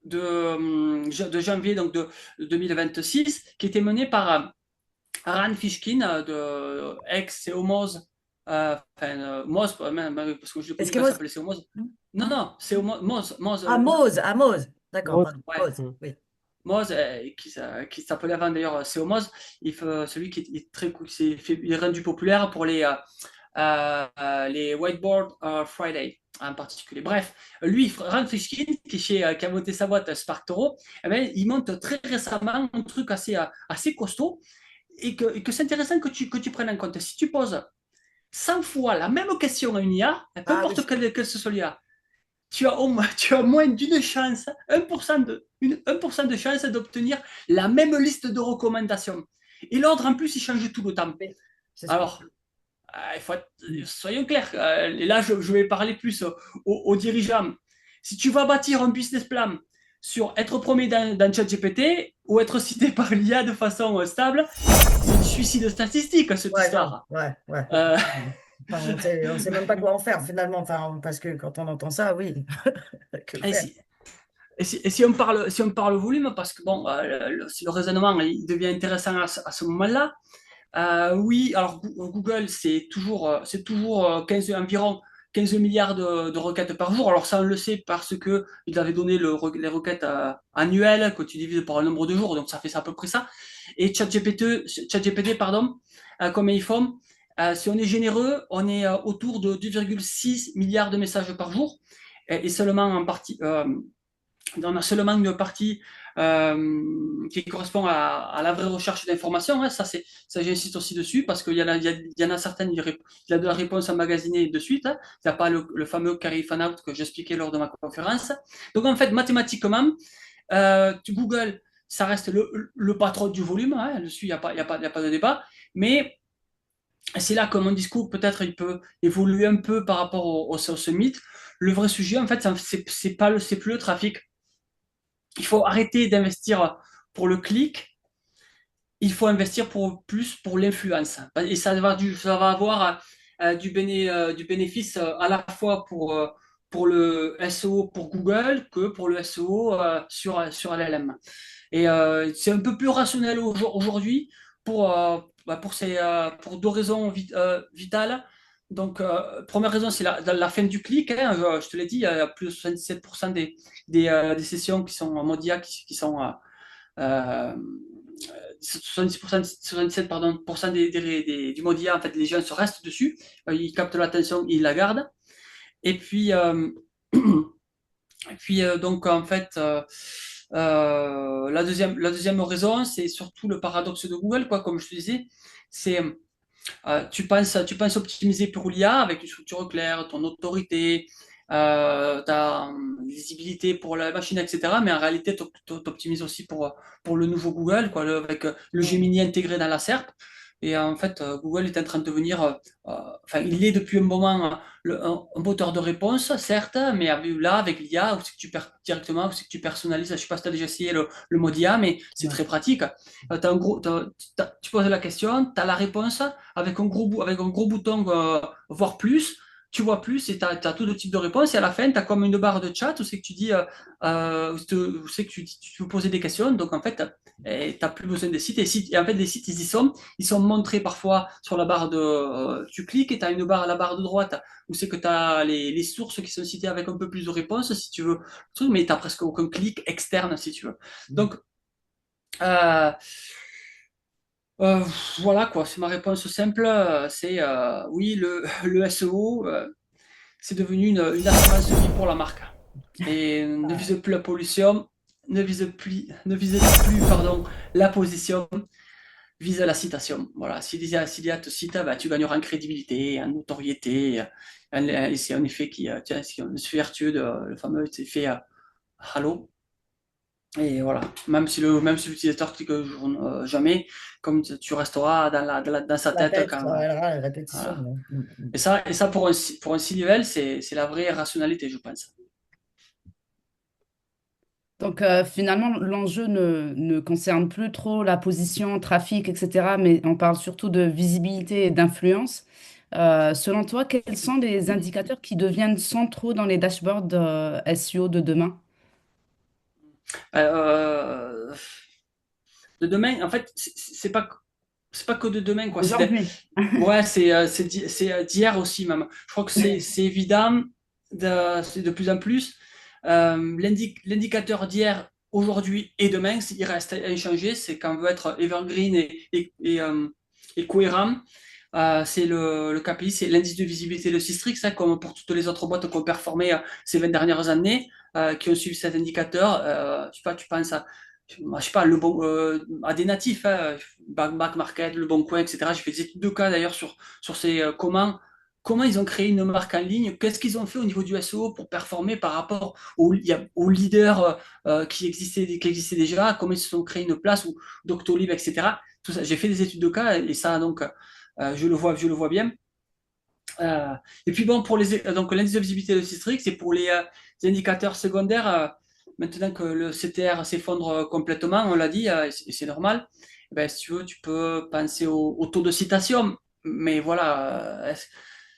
de janvier donc de 2026 qui était menée par Rand Fishkin de ex-CEO Moz, Moz, parce que je l'ai connu quand il Eskimos? s'appelait CEO Moz. Non, non, CEO Moz, Ah, Mose. Ah, Mose. D'accord, L'autre. pardon. ouais, Mose, Mm. oui. Moz, qui s'appelait avant d'ailleurs CEO Moz, celui qui est très cool, il est rendu populaire pour les Whiteboard Friday en particulier. Bref, lui, Rand Fishkin, qui a monté sa boîte SparkToro, eh ben, il monte très récemment un truc assez costaud et que c'est intéressant que tu prennes en compte. Si tu poses 100 fois la même question à une IA, peu Ah importe oui. quelle ce soit l'IA, tu as moins d'une chance, 1% de chance d'obtenir la même liste de recommandations. Et l'ordre, en plus, il change tout le temps. Oui, c'est sûr. Alors, soyons clairs, et là, je vais parler plus aux dirigeants. Si tu vas bâtir un business plan sur être premier dans ChatGPT ou être cité par l'IA de façon stable, c'est du suicide statistique, cette Ouais, non, histoire. ouais, ouais. Euh, Enfin, on sait même pas quoi en faire finalement. Enfin, parce que quand on entend ça, oui, que et faire? si, et si on parle volume, parce que bon, si le raisonnement il devient intéressant à ce moment-là, oui, alors Google, c'est toujours 15, environ 15 milliards de requêtes par jour. Alors ça, on le sait parce que ils avaient donné les requêtes annuelles que tu divises par un nombre de jours, donc ça fait à peu près ça. Et ChatGPT, pardon, comme ils font, si on est généreux, on est autour de 2,6 milliards de messages par jour, et seulement en partie, on a seulement une partie qui correspond à la vraie recherche d'informations. Hein. Ça, j'insiste aussi dessus parce qu'il y en a certaines, il y a de la réponse emmagasinée de suite. Hein. Il n'y a pas le fameux carry fan out que j'expliquais lors de ma conférence. Donc, en fait, mathématiquement, Google, ça reste le patron du volume. Hein. Dessus, il y a pas de débat. Mais c'est là que mon discours, peut-être, il peut évoluer un peu par rapport au summit. Le vrai sujet, en fait, c'est plus le trafic. Il faut arrêter d'investir pour le clic, il faut investir plus pour l'influence. Et ça va avoir du bénéfice à la fois pour le SEO pour Google que pour le SEO sur LLM. Et c'est un peu plus rationnel aujourd'hui pour deux raisons vitales. Donc, première raison, c'est la fin du clic. Hein. Je te l'ai dit, il y a plus de 77% des sessions qui sont en mode IA qui sont euh, 70%, 77 pardon, du mode IA, en fait, les gens se restent dessus, ils captent l'attention, ils la gardent. Et puis, donc, en fait, la deuxième raison, c'est surtout le paradoxe de Google, quoi, comme je te disais. C'est tu penses optimiser pour l'IA avec une structure claire, ton autorité, ta visibilité pour la machine, etc. Mais en réalité, tu optimises aussi pour le nouveau Google, quoi, avec le Gemini intégré dans la SERP. Et en fait, Google est en train de devenir, enfin, il est depuis un moment un moteur de réponse, certes, mais là, avec l'IA, où c'est que tu perds directement, où c'est que tu personnalises. Je ne sais pas si tu as déjà essayé le mode IA, mais c'est Ouais. très pratique. Tu poses la question, tu as la réponse avec un gros bouton, voir plus. Tu vois plus et tu as tout de type de réponses. Et à la fin, tu as comme une barre de chat où c'est que tu dis, où c'est que tu veux poser des questions. Donc, en fait, tu n'as plus besoin des sites. Et en fait, les sites, ils sont montrés parfois sur la barre tu cliques et tu as la barre de droite où c'est que tu as les sources qui sont citées avec un peu plus de réponses si tu veux. Mais tu n'as presque aucun clic externe si tu veux. Donc, euh, euh, voilà quoi, c'est ma réponse simple. C'est oui, le SEO, c'est devenu une assurance vie pour la marque. Et ne Ah, vise plus la pollution, ne vise plus pardon, la position, vise la citation. Voilà, si l'IA te cite, bah, tu gagneras en crédibilité, en notoriété. Et c'est un effet tiens, c'est un effet vertueux, le fameux effet halo. Et voilà, même si l'utilisateur clique jamais, comme tu resteras dans sa la tête tête, quand. la répétition. Voilà. Ouais. Et ça pour un C-level, c'est la vraie rationalité, je pense. Donc finalement, l'enjeu ne concerne plus trop la position, trafic, etc., mais on parle surtout de visibilité et d'influence. Selon toi, quels sont les indicateurs qui deviennent centraux dans les dashboards SEO de demain? Euh, de demain, en fait, c'est pas que de demain, quoi. Aujourd'hui. Ouais, c'est d'hier aussi, même. Je crois que c'est évident, c'est de plus en plus. L'indicateur d'hier, aujourd'hui et demain, il reste inchangé. C'est qu'on veut être evergreen et cohérent. C'est le KPI, c'est l'indice de visibilité de Systrix, ça, comme pour toutes les autres boîtes qui ont performé ces 20 dernières années, qui ont suivi cet indicateur. Je sais pas, tu penses je sais pas, à des natifs, hein, Back Market, Le Bon Coin, etc. J'ai fait des études de cas d'ailleurs sur ces, comment ils ont créé une marque en ligne, qu'est-ce qu'ils ont fait au niveau du SEO pour performer par rapport aux leaders qui existaient déjà, comment ils se sont créés une place, ou Doctolib, etc. Tout ça, j'ai fait des études de cas et ça, donc, je le vois bien. Euh, et puis bon, donc l'indice de visibilité de Systrix, c'est pour les indicateurs secondaires. Maintenant que le CTR s'effondre complètement, on l'a dit, et c'est normal. Eh ben, si tu veux, tu peux penser au taux de citation. Mais voilà,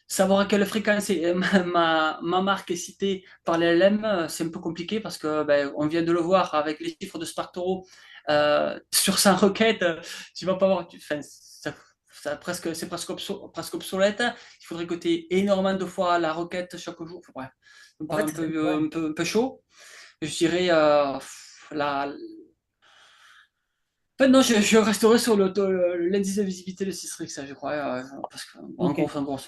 savoir à quelle fréquence ma marque est citée par les LLM, c'est un peu compliqué parce que ben, on vient de le voir avec les chiffres de SparkToro sur 100 requêtes. Tu vas pas voir. Enfin, c'est presque obsolète. Il faudrait que tu aies énormément de fois la requête chaque jour. Enfin, bref, ça me En paraît fait, ouais. un peu chaud. Je dirais la. Enfin, non, je resterai sur l'indice de visibilité de Systrix, ça, je crois, parce que en Ok. gros, en gros.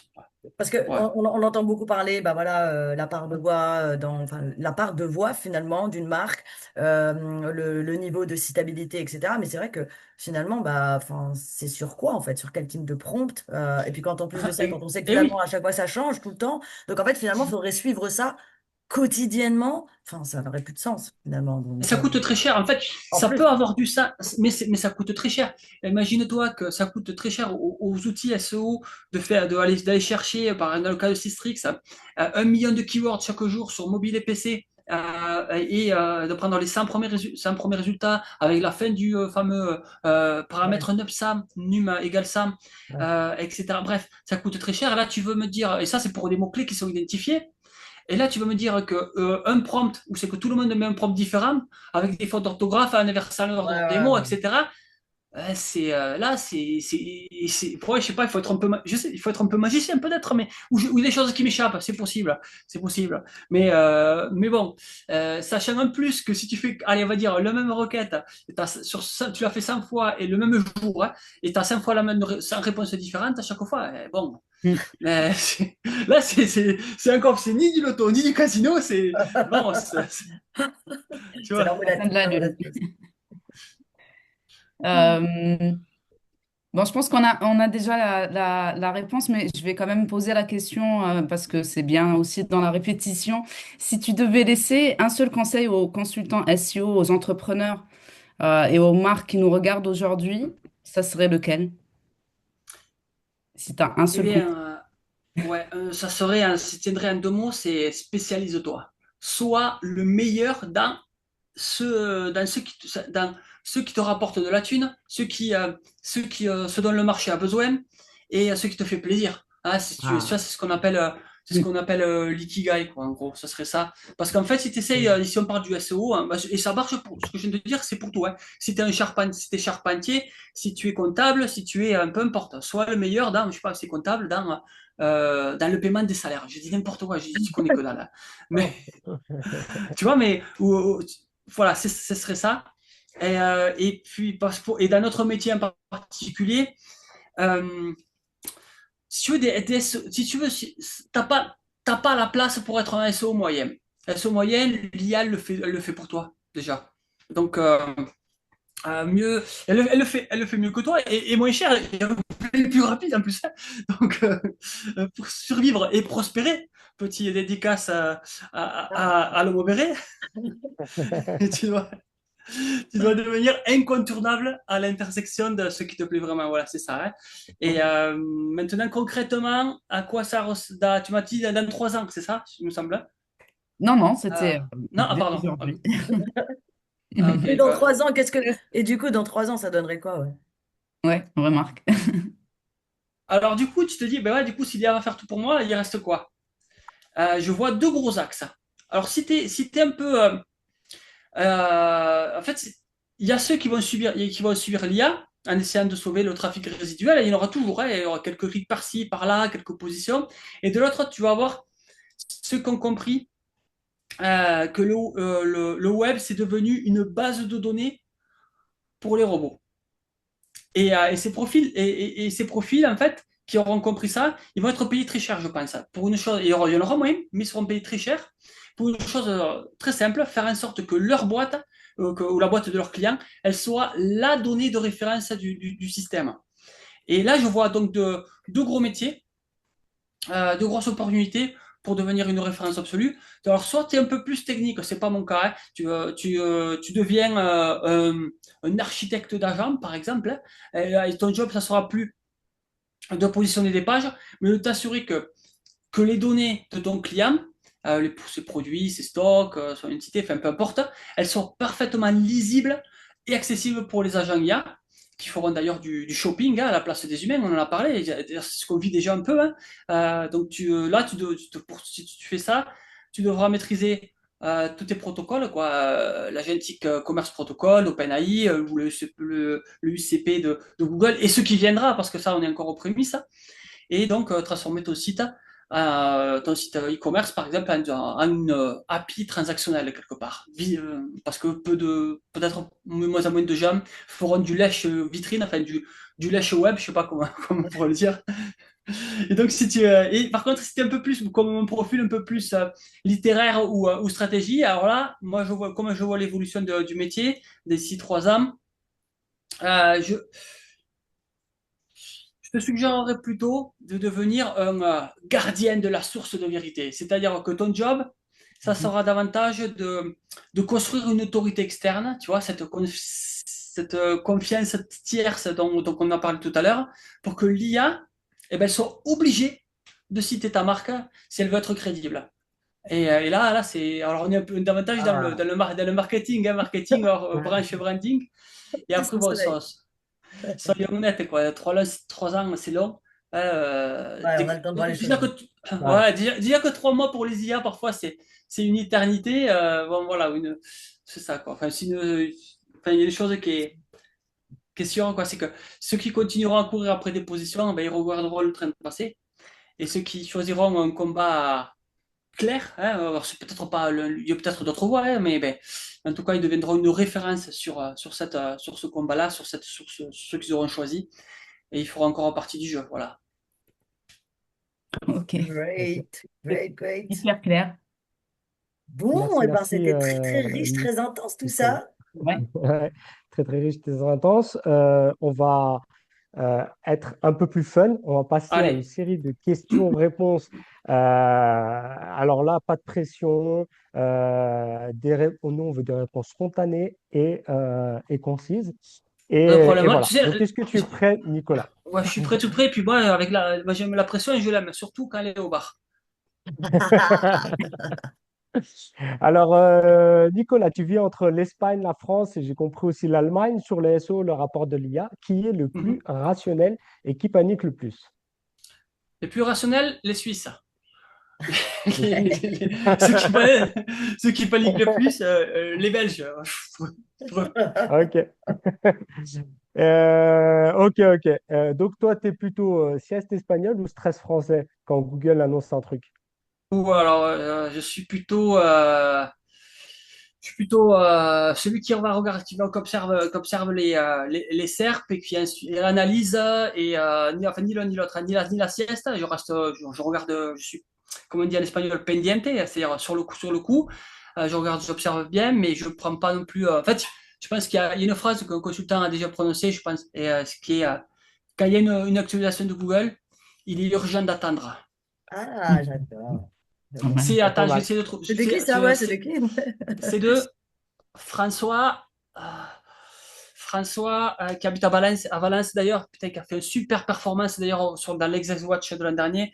Parce que Ouais. on entend beaucoup parler, bah voilà, la part de voix enfin, la part de voix finalement d'une marque, le niveau de citabilité, etc. Mais c'est vrai que finalement, bah, enfin, c'est sur quoi en fait, sur quel type de prompt, et puis quand en plus de ça, quand on sait que Et finalement oui, à chaque fois ça change tout le temps, donc en fait finalement, il faudrait suivre ça quotidiennement. Enfin, ça n'aurait plus de sens finalement. Donc ça coûte très cher. En fait, en ça plus, peut avoir du ça, mais ça coûte très cher. Imagine-toi que ça coûte très cher aux outils SEO d'aller chercher, par exemple, dans le cas de Systrix, 1 million de keywords chaque jour sur mobile et PC. Et de prendre les 100 premiers résultats avec la fin du fameux ouais, paramètre NumSam, num égale Sam, ouais. etc. Bref, ça coûte très cher. Et là, tu veux me dire, et ça, c'est pour des mots-clés qui sont identifiés. Et là, tu vas me dire que un prompt, où c'est que tout le monde met un prompt différent, avec des fautes d'orthographe, un universal Ouais, ordre des ouais, mots, ouais. etc. là, ouais, je sais pas, il faut être un peu, je sais, il faut être un peu magicien peut-être, mais ou des choses qui m'échappent, c'est possible. Mais bon, sachant en plus que si tu fais, allez, on va dire, la même requête, tu l'as fait 100 fois et le même jour, hein, et tu as 5 fois la même 100 réponses différentes à chaque fois, bon. Mm. Mais là, c'est encore, c'est ni du loto, ni du casino, non, tu C'est vois. la La fin roulette, de la la lune. roulette russe. Euh, bon, je pense qu'on a déjà la réponse, mais je vais quand même poser la question parce que c'est bien aussi dans la répétition. Si tu devais laisser un seul conseil aux consultants SEO, aux entrepreneurs et aux marques qui nous regardent aujourd'hui, ça serait lequel? Si tu as un Eh seul conseil. bien, ouais, ça serait, ça tiendrait en deux mots, c'est spécialise-toi. Sois le meilleur dans ceux qui te rapportent de la thune, ce dont le marché a besoin et ce qui te fait plaisir. Ah, Ah. ça, c'est ce qu'on appelle l'ikigai, quoi, en gros, ça serait ça. Parce qu'en fait, si tu essayes, si on parle du SEO, hein, et ça marche pour ce que je viens de dire, c'est pour tout, hein. Si t'es charpentier, si tu es comptable, si tu es, peu importe, sois le meilleur dans, je sais pas, c'est comptable, dans le paiement des salaires. Je dis n'importe quoi, je dis, tu connais que dalle, hein. Mais, tu vois, voilà, ce serait ça. Et puis, et dans notre métier en particulier, euh, si tu veux, si tu veux, si, t'as pas la place pour être un SEO moyen. SEO moyen, l'IA elle le fait pour toi, déjà. Donc, mieux, elle le fait mieux que toi et moins cher et plus rapide en plus, hein. Donc, pour survivre et prospérer, petit dédicace à l'homme béret, tu dois, tu dois devenir incontournable à l'intersection de ce qui te plaît vraiment. Voilà, c'est ça, hein. Et maintenant, concrètement, à quoi ça ressemble? Tu m'as dit dans 3 ans, c'est ça, il me semble? Non, non, Euh, c'était non, ah, dès pardon. aujourd'hui. Ok, Et dans 3 ans, Et du coup, dans 3 ans, ça donnerait quoi, ouais? Ouais, remarque. alors, du coup, tu te dis, ben ouais, du coup, s'il y a à faire tout pour moi, il reste quoi? Je vois deux gros axes. Alors, si t'es un peu. En fait, il y a ceux qui vont subir l'IA en essayant de sauver le trafic résiduel. Et il y en aura toujours, hein, il y aura quelques clics par-ci, par-là, quelques positions. Et de l'autre, tu vas avoir ceux qui ont compris que le web, c'est devenu une base de données pour les robots. Et ces profils, en fait, qui auront compris ça, ils vont être payés très cher, je pense. Pour une chose, il y en aura moins, mais ils seront payés très cher. Pour une chose très simple, faire en sorte que leur boîte, ou la boîte de leurs clients, elle soit la donnée de référence du système. Et là, je vois donc deux gros métiers, de grosses opportunités pour devenir une référence absolue. Alors, soit tu es un peu plus technique, c'est pas mon cas, hein. Tu deviens un architecte d'agent, par exemple, hein. Et ton job, ça sera plus de positionner des pages, mais de t'assurer que les données de ton client, ses produits, ses stocks, son entité, enfin peu importe, elles sont parfaitement lisibles et accessibles pour les agents IA, qui feront d'ailleurs du shopping, hein, à la place des humains, on en a parlé, c'est ce qu'on vit déjà un peu, hein. Donc là, si tu fais ça, tu devras maîtriser tous tes protocoles, quoi, l'agentic commerce protocol, OpenAI, ou le UCP de Google, et ce qui viendra, parce que ça, on est encore aux prémices, hein. Et donc transformer ton site e-commerce, par exemple, en une API transactionnelle quelque part. Parce que peut-être moins en moins de gens feront du lèche vitrine, enfin du lèche web, je sais pas comment, comment on pourrait le dire. Et donc, et par contre, si tu es un peu plus, comme un profil un peu plus littéraire ou stratégie, alors là, moi, comme je vois l'évolution du métier d'ici 3 ans, je te suggérerais plutôt de devenir un gardien de la source de vérité. C'est-à-dire que ton job, ça Mhm. sera davantage de construire une autorité externe, tu vois, cette confiance tierce dont on a parlé tout à l'heure, pour que l'IA, eh ben, elle soit obligée de citer ta marque si elle veut être crédible. Et là, alors on est un peu davantage Ah, dans le marketing, hein, marketing, hors, branche branding. Et c'est après, son bon, soleil. soyons honnêtes, quoi. 3 ans, c'est long. Ouais, on a le temps de voir les choses, Déjà que, hein. Ouais. ouais, déjà que 3 mois pour les IA, parfois, c'est une éternité. Bon, voilà, c'est ça, quoi. Enfin, enfin, il y a des choses question, quoi. C'est que ceux qui continueront à courir après des positions, ben, ils regarderont le train passer. Et ceux qui choisiront un combat clair, hein, alors c'est peut-être pas il y a peut-être d'autres voies, hein, mais ben, en tout cas, ils deviendront une référence sur ce combat-là, ceux qu'ils auront choisi, et ils feront encore partie du jeu. Voilà. Ok, Ok. Great, great, great. hyper clair. Bon, Merci, et ben merci, c'était très, très riche, très intense tout Nicolas. ça. Ouais. Ouais, très, très riche, très intense. On va être un peu plus fun. On va passer à une Allez, série de questions-réponses. Alors là, pas de pression. Nous, on veut des réponses spontanées et concises. pas de Et problème. Ouais, voilà. tu sais, Donc, est-ce que tu es prêt, Nicolas? ouais, je suis prêt tout prêt, puis moi, moi, j'aime la pression et je l'aime, surtout quand elle est au bar. Alors, Nicolas, tu vis entre l'Espagne, la France et j'ai compris aussi l'Allemagne. Sur les SEO, le rapport de l'IA, qui est le plus Mhm. rationnel et qui panique le plus? Les plus rationnels, les Suisses. Les Suisses. Ceux qui paniquent, ceux qui paniquent le plus, les Belges. Ok. Ok, ok. Donc, toi, tu es plutôt sieste espagnole ou stress français quand Google annonce un truc? Ou alors, je suis plutôt celui qui va regarder, qui observe les serpes et qui et analyse enfin, ni l'un ni l'autre, ni la sieste. Je regarde, je suis, comme on dit en espagnol, pendiente, c'est-à-dire sur le coup. Je regarde, j'observe bien, mais je prends pas non plus. En fait, je pense il y a une phrase qu'un consultant a déjà prononcée, je pense, et ce qui est quand il y a une actualisation de Google, il est urgent d'attendre. Ah, j'adore. J'adore. C'est, C'est pas attends, je vais mal. essayer de trouver. C'est de qui ça? Ouais, c'est de qui? C'est de François, euh, François qui habite à Valence d'ailleurs, putain, qui a fait une super performance d'ailleurs dans l'Exas Watch de l'an dernier.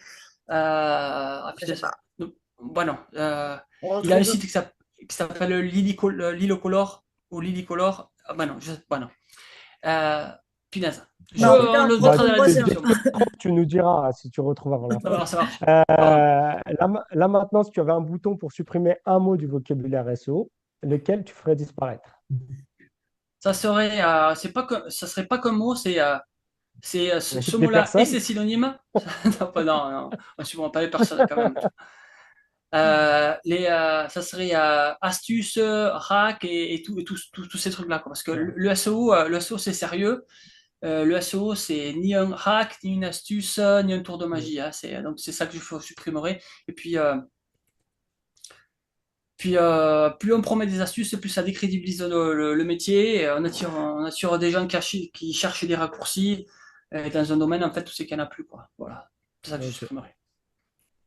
Je Putain, sais pas. bon, On il a un retrouve. site qui s'appelle Lilicolor ou Lilicolor. Ah, bah non, bah non. Euh, Punaise. Bah, en tout On cas, le Bah, mettra dans la retrouve-moi dès sur. que description. tu nous diras si tu retrouves avant la fin. Ça marche. Pardon. Là, maintenant, si tu avais un bouton pour supprimer un mot du vocabulaire SEO, lequel tu ferais disparaître? Ça serait pas comme mot, c'est ce Des mot-là et personnes? ses synonymes. Non, on ne suivra pas les personnes quand même. Ça serait astuces, hack et tous ces trucs-là, quoi. Parce que Ouais. le SEO c'est sérieux. Le SEO, c'est ni un hack, ni une astuce, ni un tour de Mm. magie, hein. Donc c'est ça que je supprimerai. Et puis plus on promet des astuces, plus ça décrédibilise le métier. Et on attire des gens qui cherchent des raccourcis dans un domaine en fait où c'est qu'il n'y en a plus, quoi. Voilà, c'est ça que je Ok. supprimerai.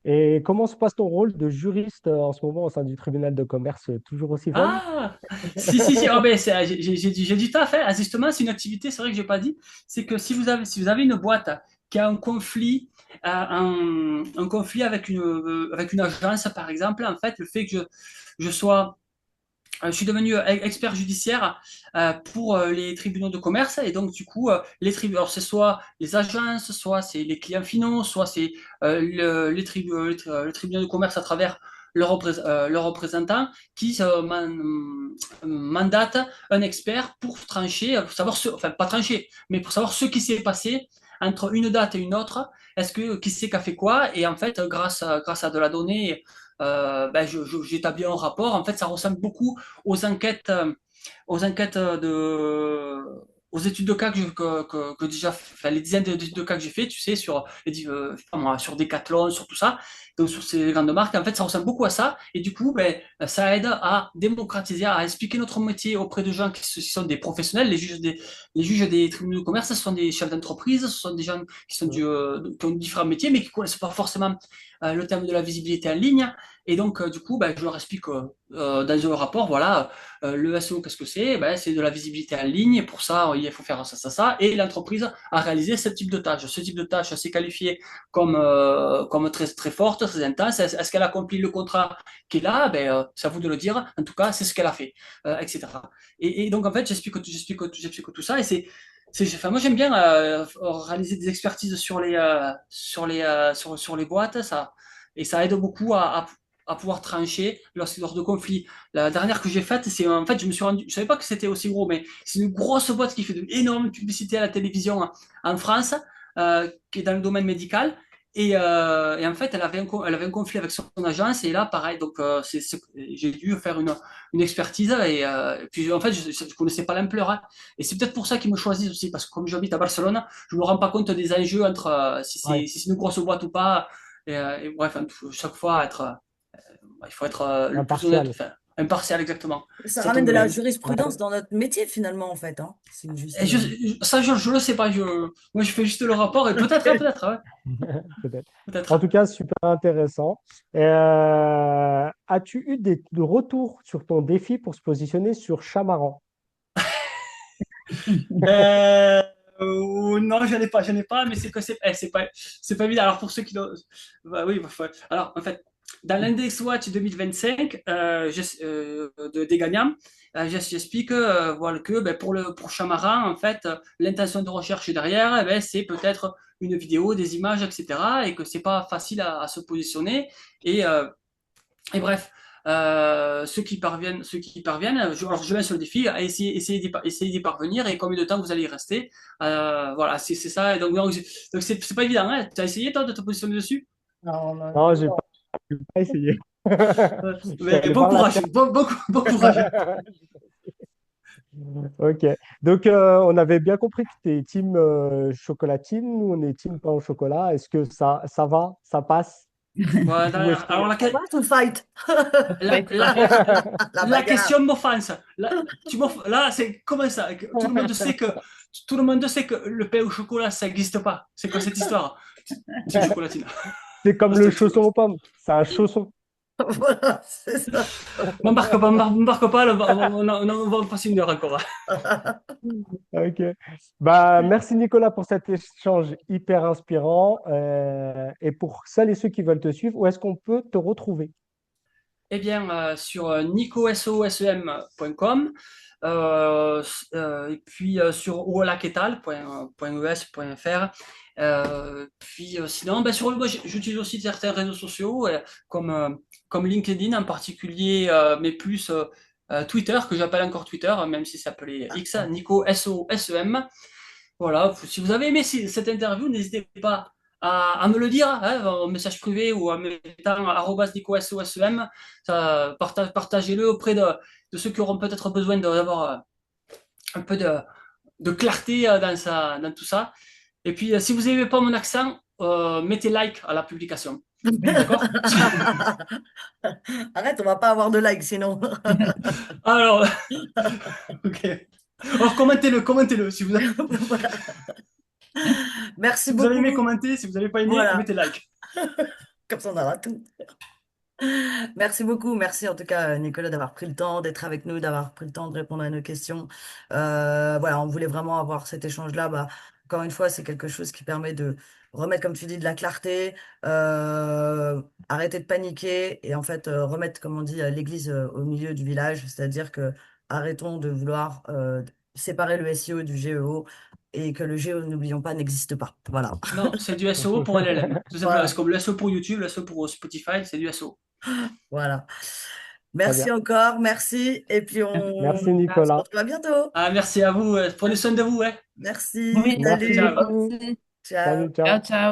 Et comment se passe ton rôle de juriste en ce moment au sein du tribunal de commerce? Toujours aussi fun? Ah, si. Ah ben, j'ai du taf, hein. Ah, justement, c'est une activité, c'est vrai que j'ai pas dit. C'est que si vous avez une boîte qui a un conflit avec une agence, par exemple, en fait, le fait que je suis devenu expert judiciaire pour les tribunaux de commerce et donc du coup les tribunaux, alors c'est soit les agences, soit c'est les clients finaux, soit c'est le tribunal de commerce à travers leurs représentants qui mandatent un expert pour trancher, pour savoir enfin pas trancher, mais pour savoir ce qui s'est passé entre une date et une autre. Est-ce que qui c'est qui a fait quoi? Et en fait, grâce à de la donnée, ben, j'établis un rapport. En fait, ça ressemble beaucoup aux enquêtes, euh, aux enquêtes aux études de cas que déjà, enfin, les dizaines d'études de cas que j'ai fait, tu sais, je sais pas moi, sur Decathlon, sur tout ça, donc sur ces grandes marques, en fait, ça ressemble beaucoup à ça, et du coup, ben, ça aide à démocratiser, à expliquer notre métier auprès de gens qui sont des professionnels, les juges des tribunaux de commerce, ce sont des chefs d'entreprise, ce sont des gens Mm. qui ont différents métiers, mais qui connaissent pas forcément le terme de la visibilité en ligne, et donc, du coup, ben, je leur explique dans un rapport, voilà, le SEO, qu'est-ce que c'est? Ben, c'est de la visibilité en ligne. Et pour ça, il faut faire ça, ça, ça. Et l'entreprise a réalisé ce type de tâche. Ce type de tâche, c'est qualifié comme très, très forte, très intense. Est-ce qu'elle accomplit le contrat qui est là? Ben, c'est à vous de le dire. En tout cas, c'est ce qu'elle a fait, etc. Et donc, en fait, j'explique tout ça. Et enfin, moi, j'aime bien réaliser des expertises sur les boîtes. Ça, et ça aide beaucoup à pouvoir trancher lors de conflits. La dernière que j'ai faite, c'est en fait, je me suis rendu, je savais pas que c'était aussi gros, mais c'est une grosse boîte qui fait de énormes publicités à la télévision en France, qui est dans le domaine médical. Et en fait, elle avait un conflit avec son agence, et là, pareil, donc j'ai dû faire une expertise, et puis en fait, je connaissais pas l'ampleur, hein. Et c'est peut-être pour ça qu'ils me choisissent aussi, parce que comme j'habite à Barcelone, je me rends pas compte des enjeux entre Ouais, si c'est une grosse boîte ou pas. Et bref, chaque fois, il faut être le plus honnête, impartial. enfin, impartial exactement. Ça Ça ramène tombe de la bien. jurisprudence dans notre métier finalement en fait, hein. C'est juste. Et ça, je le sais pas. Moi, je fais juste le rapport et peut-être, hein, peut-être, ouais, Peut-être. En peut-être. tout cas, super intéressant. As-tu eu des retours sur ton défi pour se positionner sur Chamaran? Euh, non, j'en ai pas, mais c'est que c'est pas évident. Alors pour ceux qui l'ont, bah oui, alors en fait, dans l'index Watch 2025 des gagnants, j'explique voilà que ben, pour Chamaran, en fait, l'intention de recherche derrière, eh ben, c'est peut-être une vidéo, des images, etc., et que c'est pas facile à se positionner. Et bref, ceux qui y parviennent, alors je lance le défi, à essayer d'y parvenir, et combien de temps vous allez y rester. Voilà, c'est ça. Et donc c'est pas évident, hein. Tu as essayé, toi, de te positionner dessus? Non, non, Non, non. j'ai pas essayé. Je suis Mais allé bon voir la courage, terre. bon courage. Ok. Donc, on avait bien compris que tu es team chocolatine. Nous, on est team pain au chocolat. Est-ce que ça va? Ça passe? Ou Voilà, est-ce que... alors Fight ou fight? la, Fight, la, fight. La la bagarre. question m'offense. Là, c'est comment ça? Tout le monde sait que le pain au chocolat, ça n'existe pas. C'est quoi cette histoire? C'est une chocolatine. C'est comme Non, c'était le une chausson aux chocolatine. pommes. C'est un chausson. Voilà, c'est ça. M'embarque pas, là, on va passer une heure encore. Ok. Bah, merci Nicolas pour cet échange hyper inspirant. Et pour celles et ceux qui veulent te suivre, où est-ce qu'on peut te retrouver? Eh bien, sur nicososem.com, et puis sur wolaketal.es.fr. Puis sinon, ben, moi, j'utilise aussi certains réseaux sociaux, comme LinkedIn en particulier, mais plus Twitter, que j'appelle encore Twitter, même si ça s'appelait X, Nico SOSEM. Voilà, si vous avez aimé cette interview, n'hésitez pas à me le dire, hein, en message privé ou en mettant @nicososem. Partagez-le auprès de ceux qui auront peut-être besoin d'avoir un peu de clarté dans tout ça. Et puis, si vous n'aimez pas mon accent, mettez like à la publication. D'accord? Arrête, on va pas avoir de like sinon. Alors, ok. Alors, commentez-le. Voilà. Merci Si vous avez aimé, beaucoup. commentez. Si vous n'avez pas aimé, Voilà, mettez like. comme ça on aura tout. Merci beaucoup, merci en tout cas Nicolas d'avoir pris le temps d'être avec nous, d'avoir pris le temps de répondre à nos questions. Voilà, on voulait vraiment avoir cet échange-là. Bah, encore une fois, c'est quelque chose qui permet de remettre, comme tu dis, de la clarté, arrêter de paniquer et en fait remettre, comme on dit, l'église au milieu du village. C'est-à-dire que arrêtons de vouloir séparer le SEO du GEO et que le GEO, n'oublions pas, n'existe pas. Voilà. Non, c'est du SEO pour LLM. Tout simplement. C'est Voilà. comme le SEO pour YouTube, le SEO pour Spotify, c'est du SEO. Voilà. Très Merci bien. encore, merci. Et puis on Merci se Nicolas. retrouve à bientôt. Ah, merci à vous. Prenez soin de vous, ouais. Merci, Oui, Merci salut, Ciao. beaucoup. merci. ciao. Salut, Ciao, ciao. ciao.